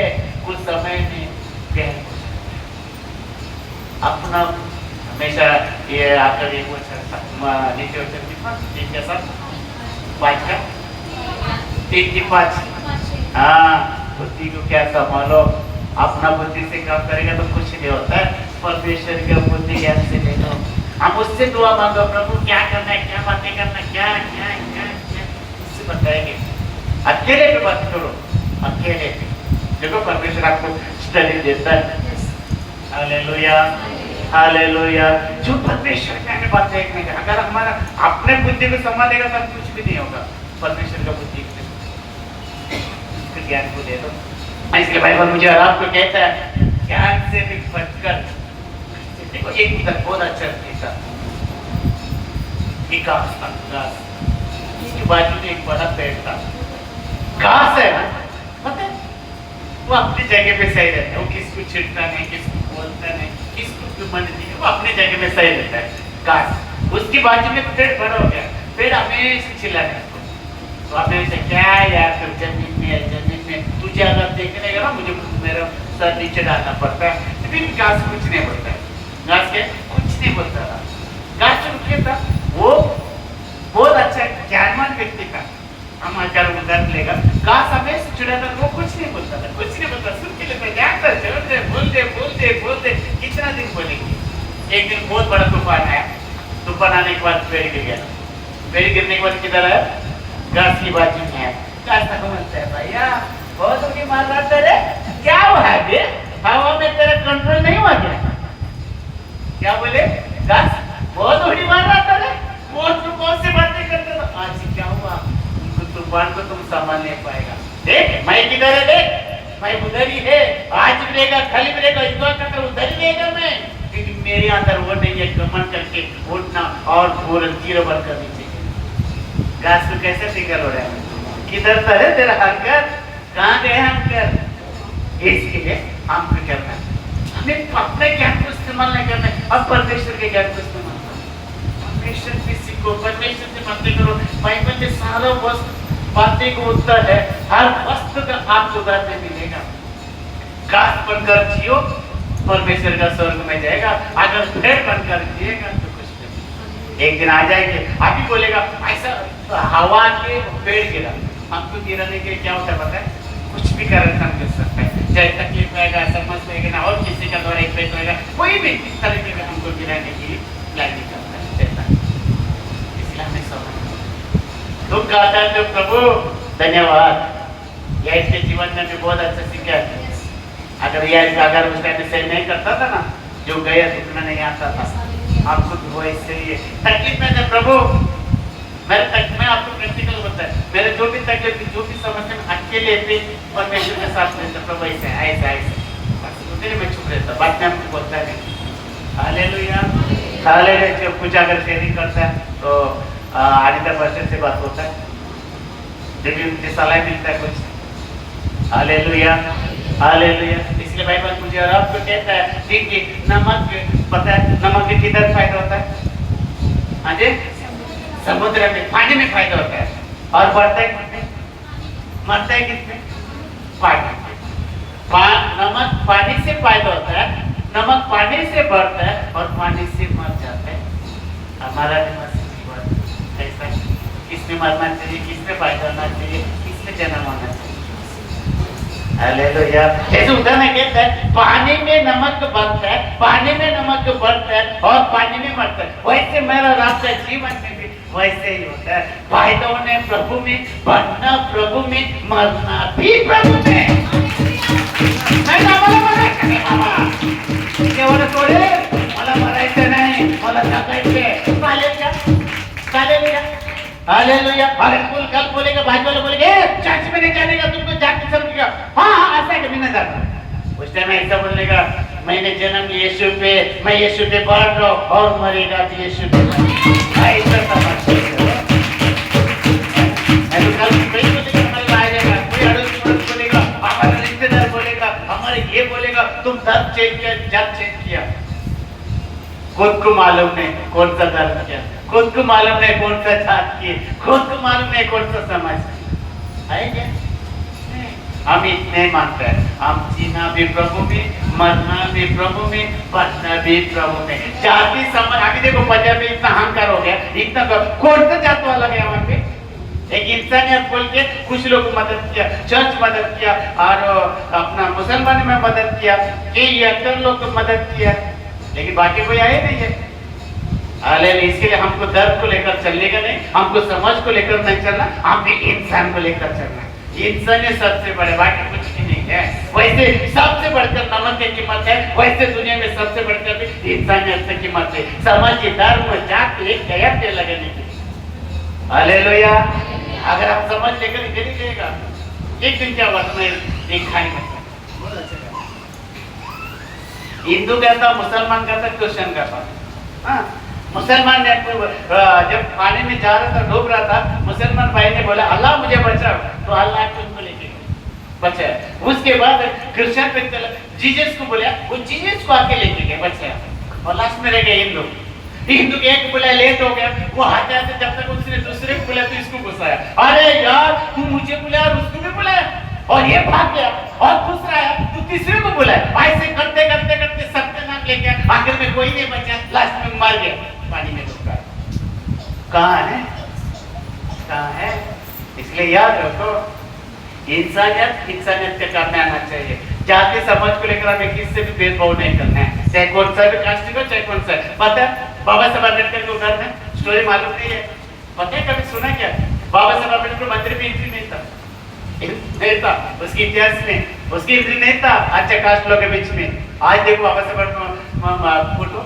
कुछ समय में ज्ञान अपना हमेशा ये आकर एक वचन नीचे वचन कैसा 5 का 3-5 हाँ, बुद्धि को क्या संभालो, अपना बुद्धि से काम करेगा तो कुछ नहीं होता है, परमेश्वर की बुद्धि ज्ञान से ले लो, हम उससे दुआ मांगो, प्रभु क्या करना है, क्या बातें करना, क्या उससे बताएंगे। अकेले पे बात करो, अकेले पे देखो परमेश्वर आपको स्टडी देता है। हालेलुया। हालेलुया। जो परमेश्वर की हमें बात देखने का, अगर हमारा अपने बुद्धि को संभालेगा तो कुछ भी नहीं होगा, परमेश्वर का बुद्धि ज्ञान को दे दो। इसलिए बाइबल मुझे और आपको कहता है ज्ञान से भी बढ़कर, देखो एक उधर बहुत अच्छा था घास, इसके बाजू में एक बड़ा पेड़ था, घास है ना, पता है वो अपनी जगह पे सही रहता है, वो किसको छिड़ता नहीं, किसको बोलता नहीं, किसको मन नहीं, वो अपनी जगह में सही रहता है घास। उसकी बाजू में पेड़ बड़ा हो गया, पेड़ हमेशा चिल्लाने लगता, तो आपने से क्या यार फिर जमीन में तुझे अगर देखने लगा ना, मुझे मेरा सर नीचे डालना पड़ता है, लेकिन घास कुछ नहीं बोलता है, घास के कुछ नहीं बोलता था, घास जो था वो बहुत अच्छा ज्ञानवान व्यक्ति था, हम अगर उदाहरण लेगा, घास हमें चिड़ा था, वो कुछ नहीं बोलता था, कुछ नहीं बोलता, सुन के लेता जानता, बोल दे कितना दिन बोलेंगे। एक दिन बहुत बड़ा तूफान आया, तूफान आने के बाद पेड़ गिर गया, पेड़ गिरने के बाद किधर आया, घास की बाजू में आया, घास तक बोलता है भैया बहुत उनकी मार रहा तेरे, क्या हुआ है हवा में तेरा कंट्रोल नहीं हुआ क्या? क्या बोले घास बहुत उड़ी मार रहा तेरे, बहुत से बातें करते तो आज क्या हुआ, तूफान को तुम संभाल नहीं पाएगा, देख मैं किधर है, देख मैं उधर ही है, आज भी रहेगा कल भी रहेगा, इतना करके उधर ही रहेगा मैं, क्योंकि मेरे अंदर वो नहीं है कमन करके उठना और पूरा जीरो बर करनी चाहिए। घास को कैसे फिकर हो रहा है, किधर से है तेरा हरकत, कहाँ गए हम कर, इसके लिए हमको करना, हमें अपने ज्ञान को इस्तेमाल नहीं करना, अब परमेश्वर के ज्ञान को इस्तेमाल करो, परमेश्वर से सीखो, परमेश्वर से बातें करो। बाइबल में सारा वस्तु बातें को उत्तर है, हर वस्तु का आपको उत्तर में मिलेगा। घास बनकर जियो, परमेश्वर का स्वर्ग में जाएगा, अगर पेड़ बनकर जिएगा तो कुछ नहीं, एक दिन आ जाएंगे, अभी बोलेगा ऐसा हवा के पेड़ गिरा, हमको गिराने के क्या होता है पता है, कुछ भी कारण हम कर सकते हैं, चाहे तकलीफ आएगा, समझ आएगा ना, और किसी का द्वारा फेंक रहेगा, कोई भी तरीके में हमको गिराने की प्लानिंग करता है शैतान। इसलिए हमें समझ दुख आता है तो प्रभु धन्यवाद, यह इसके जीवन में भी बहुत अच्छा सीखा है। अगर उस टाइम सही नहीं करता था ना, जो गया दुखना नहीं आता था, आपको तो वैसे ही तकलीफ में थे प्रभु, मैं आपको प्रैक्टिकल होता है, मेरे जो भी तकलीफ जो भी समस्या में अकेले पे परमेश्वर के साथ रहता प्रभु, ऐसे ऐसे बस उधर में छुप रहता, बात में हमको बोलता नहीं। Hallelujah, hallelujah. जब कुछ अगर शेयरिंग करता है तो अनिता पर्सन से बात होता है, जब भी मुझे सलाह मिलता है कुछ। Hallelujah, hallelujah. इसलिए बाइबल मुझे और आपको कहता है ठीक है, नमक पता है नमक के किधर फायदा होता है? हाँ जी, समुद्र में, पानी में फायदा होता है, और बढ़ता है किसमें? मरता है किसमें? पानी। नमक पानी से फायदा होता है, नमक पानी से बढ़ता है और पानी से मर जाता है। हमारा भी मसीह जीवन ऐसा, किसमें मरना चाहिए, किसमें फायदा होना चाहिए, किसमें जन्म होना चाहिए। हालेलुया। जैसे उदाहरण कहता है पानी में नमक बढ़ता है, पानी में नमक बढ़ता है और पानी में मरता है, वैसे मेरा रास्ता जीवन में भी वैसे ही होता है। फायदा होने प्रभु में, बढ़ना प्रभु में, मरना भी प्रभु में। मला मरायचं नाही, मला जगायचं। Hallelujah, hallelujah. अरे कल बोलेगा, भाई वाला बोलेगा चर्च में नहीं जाने का, तुमको जाके समझेगा। हाँ ऐसा है कि मैं नहीं जाता। उस टाइम ऐसा बोलेगा, मैंने जन्म लिया यीशु पे, मैं यीशु पे बढ़ रहा हूँ और मरेगा भी यीशु पे। ऐसा समझ कल कोई बोलेगा हमारे आ जाएगा, कोई अड़ोस पड़ोस बोलेगा, हमारा रिश्तेदार बोलेगा, हमारे ये बोलेगा तुम दर्द चेक किया, जब चेक किया, खुद को मालूम नहीं कौन सा दर्द किया, खुद को मालूम नहीं कौन सा जात किए, खुद को मालूम नहीं कौन सा समझ है क्या? हम इतने मानते हैं, हम जीना भी प्रभु में, मरना भी प्रभु में, बचना भी प्रभु में। जाति समझ अभी देखो पंजाब में इतना अहंकार हो गया, इतना कौन सा जात वाला गया वहां पे, एक इंसानियत बोल के कुछ लोग को मदद किया, चर्च मदद किया, और अपना मुसलमान में मदद किया, कई अक्सर लोग को मदद किया, लेकिन बाकी कोई आए नहीं है। हालेलुया। इसके लिए हमको दर्द को लेकर चलने का नहीं, हमको समझ को लेकर नहीं चलना, हमें इंसान को लेकर चलना। इंसान ही सबसे बड़े, बाकी कुछ भी नहीं है। वैसे सबसे बढ़कर नमक की कीमत है, वैसे दुनिया में सबसे बढ़कर भी इंसानियत की कीमत है। समझ धर्म जात एक गया पे लगने की। हालेलुया। अगर आप समझ लेकर इधर ही रहेगा, एक दिन क्या हुआ तुम्हें एक खाई में हिंदू का था, मुसलमान का था, क्रिश्चियन का था। मुसलमान ने जब पानी में जा रहा था, डूब रहा था, मुसलमान भाई ने बोला अल्लाह मुझे बचाओ, तो अल्लाह ने उनको लेके बचाया। उसके बाद क्रिश्चियन पे चला, जीसस को बोला, वो जीसस को आके लेके गए, बचाया। और लास्ट में रह गए हिंदू के एक बुलाया, लेट हो गया, वो हाथ आते जब तक उसने दूसरे को बुलाया तो इसको गुस्साया, अरे यार तू मुझे बुलाया और उसको भी बुलाया, और ये भाग गया और खुश रहा, तू तीसरे को बुलाया। ऐसे करते करते करते सबके नाम ले गया, आखिर में कोई नहीं बचा, लास्ट में मर गया, पानी में डूब गया। कहाँ है, कहाँ है? इसलिए याद रखो, इंसानियत इंसानियत के काम में आना चाहिए। जाति समझ को लेकर हमें किससे भी भेदभाव नहीं करना है, चाहे कौन सा भी कास्ट हो, चाहे कौन सा। पता है बाबा साहब अम्बेडकर के घर में स्टोरी मालूम नहीं है? पता है, कभी सुना क्या? बाबा साहब अम्बेडकर मंदिर में एंट्री नहीं था, उसकी इतिहास में उसकी एंट्री नहीं था अच्छा कास्ट लोग के बीच में। आज देखो बाबा साहब फोटो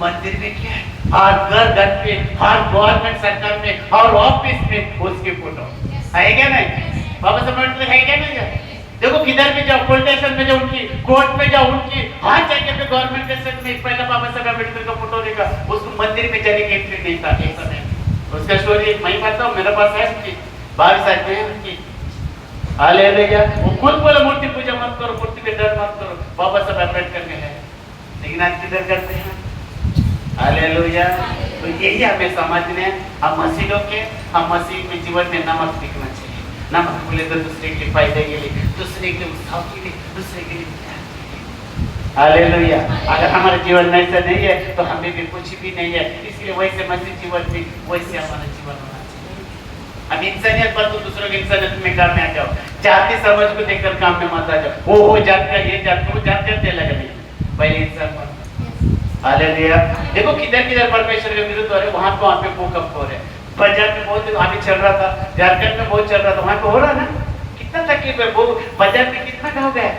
मंदिर में क्या है, हर घर घर पे, हर गवर्नमेंट सरकार में, हर ऑफिस में उसकी फोटो है क्या नहीं? बाबा साहब अम्बेडकर है क्या नहीं? देखो किधर भी जाओ, पुलिस स्टेशन में जाओ उनकी, कोर्ट में जाओ उनकी, हर जगह पे गवर्नमेंट के सेट में पहला बाबा साहब अम्बेडकर का फोटो देखा। उसको मंदिर में जाने की एंट्री नहीं था ऐसा नहीं। उसका स्टोरी मैं बताता हूँ, मेरे पास है उसकी 22 साल में उनकी। हालेलुया। वो खुद बोले मूर्ति पूजा मत करो, मूर्ति पे डर मत करो, बाबा साहब अम्बेडकर में है, लेकिन आज किधर करते हैं? हालेलुया। तो यही हमें समझने, हम मसीह लोग के, हम मसीह में जीवन में नमक दिखना चाहिए। नमक बोले तो दूसरे के फायदे के लिए, दूसरे के उत्साह के लिए, दूसरे के लिए। हालेलुया। अगर हमारा जीवन ऐसा नहीं है तो हमें भी कुछ भी नहीं है। इसलिए वैसे मसीह जीवन भी वैसे हमारा जीवन होना चाहिए। हम इंसानियत पर तो दूसरों की इंसानियत में काम में आ जाओ, जाति समझ को देखकर काम में मत आ जाओ। वो जात का ये जात का वो जात करते लगे नहीं, पहले इंसान बनो। हालेलुया। देखो किधर किधर परमेश्वर के विरुद्ध हो रहे, वहां पे भूकंप हो रहे। पंजाब में बहुत अभी चल रहा था, झारखंड में बहुत चल रहा था, वहां पे हो रहा ना, कितना तकलीफ है। वो पंजाब में कितना गाँव गया।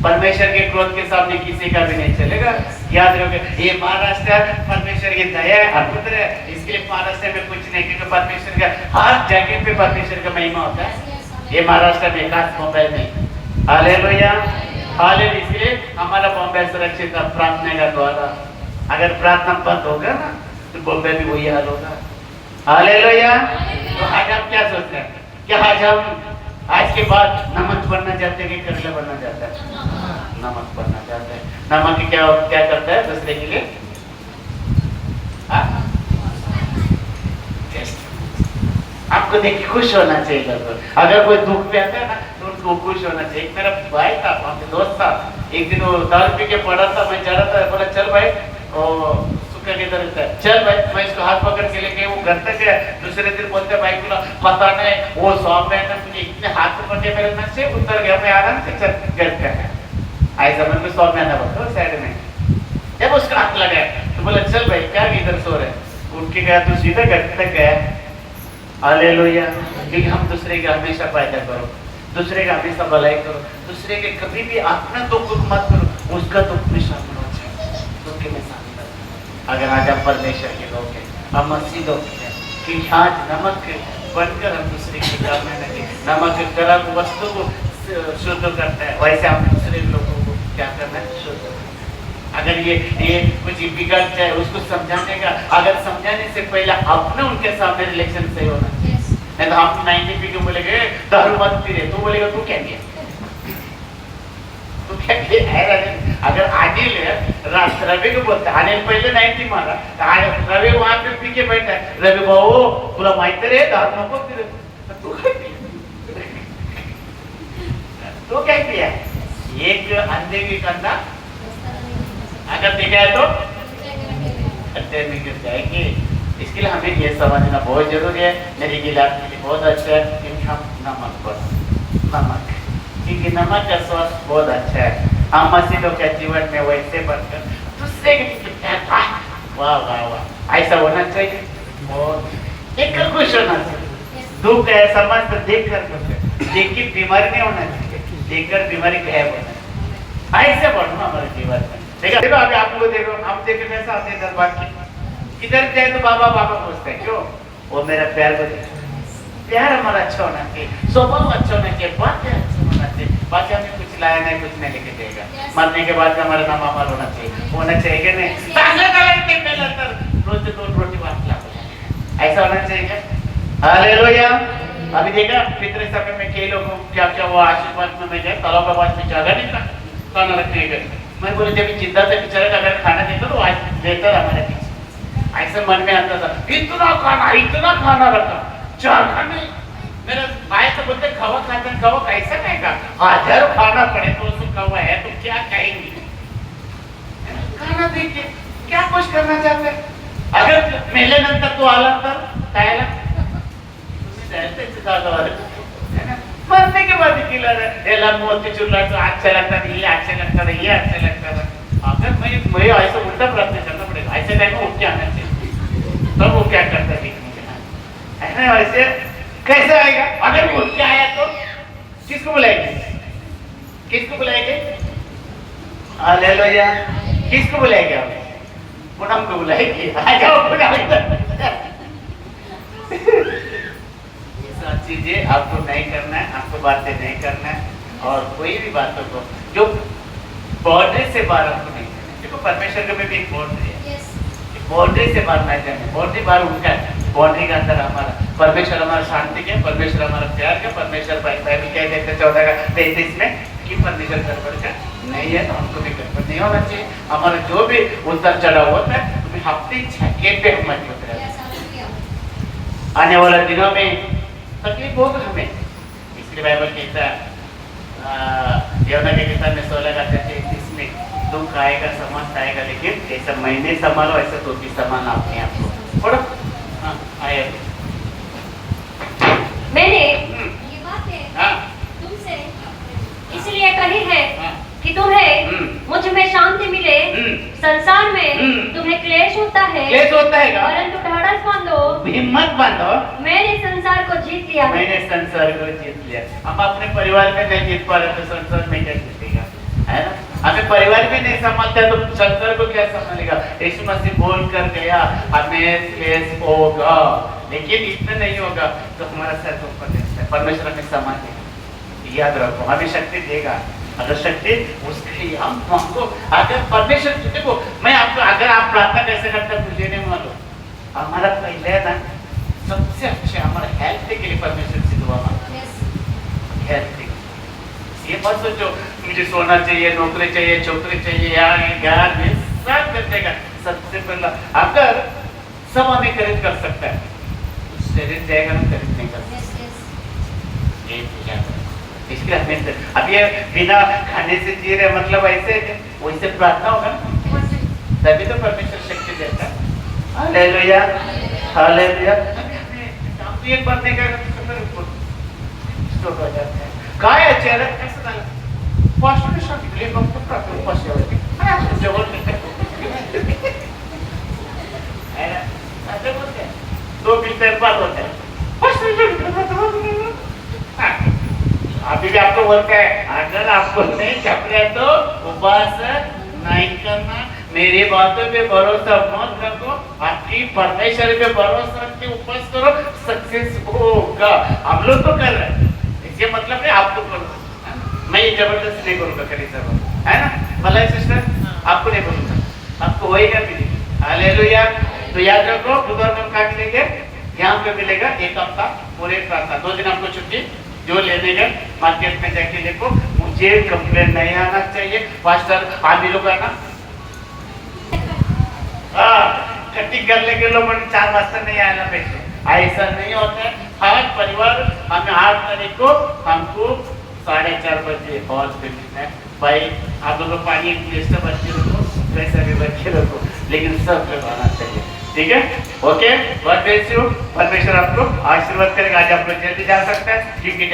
परमेश्वर के क्रोध के सामने किसी का भी नहीं चलेगा। याद रखो, ये महाराष्ट्र परमेश्वर की दया है, अद्भुत है। इसके लिए महाराष्ट्र में कुछ नहीं, क्योंकि परमेश्वर का हर जगह पे परमेश्वर का महिमा होता है। ये महाराष्ट्र में खास मुंबई में। Hallelujah, hallelujah. इसलिए हमारा बॉम्बे सुरक्षित है प्रार्थना का द्वारा। अगर प्रार्थना बंद होगा ना तो बॉम्बे भी वही हाल होगा। हालेलुया। तो आज हम क्या सोचते हैं कि आज हम आज के बाद नमक बनना चाहते हैं कि करेला बनना चाहता है? नमक बनना चाहते हैं। नमक क्या क्या करता है दूसरे के लिए? आपको देख के खुश होना चाहिए लोगों। अगर कोई दुख पे आता है ना तो उनको खुश होना चाहिए। एक मेरा भाई था, वहाँ पे दोस्त था, एक दिन वो दारू पी के पड़ा था, मैं जा रहा था, बोला चल भाई सुखा किधर रहता है, चल भाई। मैं इसको हाथ पकड़ के लेके वो घर तक गया। दूसरे दिन बोलते भाई बोला पता नहीं वो सॉफ्ट है ना, मुझे इतने हाथ पकड़ के मेरे नस से उतर गया, मैं आराम से चल घर का ऐसा मन में सॉफ्ट है ना बोलते साइड में। जब उसका हाथ लगा तो बोला चल भाई क्या इधर सो रहे, उठ के गया तो सीधा घर तक गया। हालेलुया। क्योंकि हम दूसरे के हमेशा फायदा करो, दूसरे का हमेशा भलाई करो, दूसरे के कभी भी अपना दुख मत करो, उसका दुख में शामिल हो जाए, दुख में शामिल हो। अगर आज हम परमेश्वर के लोग हैं, हम मसीह लोग हैं, कि आज नमक बनकर हम दूसरे के काम में लगे। नमक गरम वस्तु को शुद्ध करता है, वैसे हम दूसरे लोगों को क्या करना है? शुद्ध। अगर ये कुछ बिगड़ जाए उसको समझाने का, अगर समझाने से पहले अपने उनके सामने रिलेशन सही होना चाहिए। नहीं तो हम 90 पी के बोलेंगे दारू मत पी रहे, तू बोलेगा तू क्या किया, तू क्या किया? अगर अनिल है रवि को बोलते अनिल पहले 90 मारा, रवि वहां पे पी के बैठा है, रवि भाऊ पूरा माहिती रे दारू नको पी रहे, तू क्या किया? तू क्या किया? एक अंधे की कंधा अगर देखा है तो अच्छे में गिर जाएंगे। इसके लिए हमें ये समझना बहुत जरूरी है। मेरी गिलास के लिए बहुत अच्छा है क्योंकि हम नमक नमक क्योंकि नमक का स्वाद बहुत अच्छा है। हम मसीहों के जीवन में वैसे बनकर दूसरे के वाह वाह वाह ऐसा होना चाहिए। बहुत एक खुश होना चाहिए। दुख है समझ तो देख के बीमारी नहीं होना चाहिए, देखकर बीमारी गायब होना चाहिए। ऐसे बढ़ना हमारे जीवन में। देखो अभी आप लोग देखो, हम देखे कैसा आते हैं दरबार की, किधर जाए तो बाबा बाबा पूछते हैं, क्यों? वो मेरा प्यार को प्यार हमारा अच्छा होना चाहिए, स्वभाव अच्छा होना चाहिए, बातें अच्छा होना चाहिए। बाकी हमें कुछ लाया नहीं, कुछ नहीं लेके देगा। मरने के बाद हमारा नाम अमर होना चाहिए कि नहीं? रोज 2 रोटी बांट ऐसा होना चाहिए। हालेलुया। अभी देखा पितृ सभा में कई लोगों क्या क्या वो आशीर्वाद में मैं गया, तालाब के पास में जगह नहीं था खाना रखने के। मैं बोले जब जिंदा था बेचारे का अगर खाना देता तो आज देता हमारे पीछे। ऐसे मन में आता था इतना खाना रखा 4 खाने। मेरा भाई तो बोलते खवा खाते खवा कैसा कहेगा, हजार खाना पड़े तो उसको खवा है तो क्या कहेंगे? खाना देखिए क्या कुछ करना चाहते हैं। अगर मेले नंतर तो आला तर खायला मरने के बाद खिला रहे मोती चूल्हा तो अच्छा लगता है, ये अच्छा लगता है, ये अच्छा लगता है। अगर मैं ऐसा उल्टा प्रार्थना करना पड़ेगा, ऐसे टाइम में उठ के आना चाहिए, तब वो क्या करता है वैसे कैसे आएगा? अगर वो उठ के आया तो किसको बुलाएंगे? किसको बुलाएंगे? हालेलुया। किसको बुलाएंगे? पूनम को बुलाएंगे। आ जाओ पूनम। चीजें आपको नहीं करना है, आपको बातें नहीं करना है, और कोई भी बातों को जो बाउंड्री से बाहर आपको नहीं करना है। देखो परमेश्वर में भी एक बाउंड्री है, बाउंड्री से बाहर नहीं जाना। बाउंड्री बाहर उनका है, बाउंड्री के अंदर हमारा परमेश्वर हमारा शांति के, परमेश्वर हमारा प्यार का, परमेश्वर बाइबल क्या कहते हैं 14:33 में कि परमेश्वर गड़बड़ का नहीं है, तो हमको भी गड़बड़ नहीं होना चाहिए। हमारा जो भी उतर चढ़ाव होता है तो हफ्ते छके पे हम मजबूत रहते हैं। आने वाले दिनों में तकलीफ होगा हमें, इसलिए बाइबल कहता है यौना के किताब में 16:33 में दुख आएगा समस्त आएगा, लेकिन ऐसा महीने संभालो ऐसा तो भी संभालना अपने आप को। पढ़ो। हाँ आया
मैंने ये बातें तुमसे इसलिए कही है कि तुम्हें मुझ में शांति संसार में
हम्म।
तुम्हें क्लेश होता है,
क्लेश होता है का?
परंतु ढाढ़स बांधो,
हिम्मत बांधो,
मैंने संसार को जीत लिया है।
मैंने संसार को जीत लिया। हम अपने परिवार में नहीं जीत पा रहे तो संसार में क्या जीतेगा, है ना? हमें परिवार में नहीं संभालता तो संसार को क्या संभालेगा? यीशु मसीह बोल कर गया हमें क्लेश होगा, लेकिन इतना नहीं होगा तो हमारा सर को ऊपर देता है, परमेश्वर हमें सम्मान देगा। याद रखो, हमें शक्ति देगा। अगर शक्ति उसके हम मांगो, अगर परमेश्वर, देखो मैं आपको, अगर आप प्रार्थना कैसे करते हैं मुझे नहीं मालूम, हमारा पहले ना सबसे अच्छे हमारे हेल्थ के लिए परमेश्वर से दुआ मांगो। हेल्थ, ये मत सोचो मुझे सोना चाहिए, नौकरी चाहिए, छोकरी चाहिए, यार में सब कर देगा। सबसे पहला अगर सब हमें खरीद कर सकता है, शरीर जाएगा ना, खरीद नहीं कर सकता। ये याद रखो। इसलिए हमें अब ये बिना खाने से जी रहे मतलब ऐसे वैसे प्रार्थना होगा ना, तभी तो परमेश्वर शक्ति देता है। Hallelujah, hallelujah. हम तो एक बात नहीं करेंगे तो स्टोर हो जाता है। काय अचानक कैसे झालं? पाचशे शक्ती ले फक्त प्रार्थना पाचशे होती जेवण है ना, ऐसे बोलते हैं 2 बिल बाद होता है। अभी भी आपको बोलते हैं अगर आपको नहीं छप रहे तो उपवास नहीं करना, मेरी बातों पे भरोसा मत रखो, आपकी परमेश्वर पे भरोसा रख के उपवास करो, सक्सेस होगा। हम लोग तो कर रहे हैं, इसके मतलब है आप तो करो। मैं ये जबरदस्ती नहीं करूंगा कभी सर, है ना? भला है सिस्टर, आपको नहीं बोलूंगा, आपको होएगा भी। हालेलुया। तो याद रखो, बुधवार को कहाँ मिलेंगे? यहाँ पे मिलेगा 1 हफ्ता पूरे प्रार्थना, 2 दिन आपको छुट्टी। जो लेने गए मार्केट में जाके देखो, मुझे कंप्लेन नहीं आना चाहिए। पास्टर आदमी लोग आना, कटिंग करने के लोग 4 वाजता नहीं आना पैसे, ऐसा नहीं होता है। हर परिवार हमें 8 तारीख को हमको 4:30 बजे हॉल पे मिलना है। भाई आप लोग पानी एक्स्ट्रा बच्चे रखो, पैसा भी बच्चे रखो, लेकिन सब लोग आना चाहिए, ठीक है? Okay, God bless you. परमेश्वर आपको आशीर्वाद करेगा। आज आप लोग जल्दी जा सकते हैं क्योंकि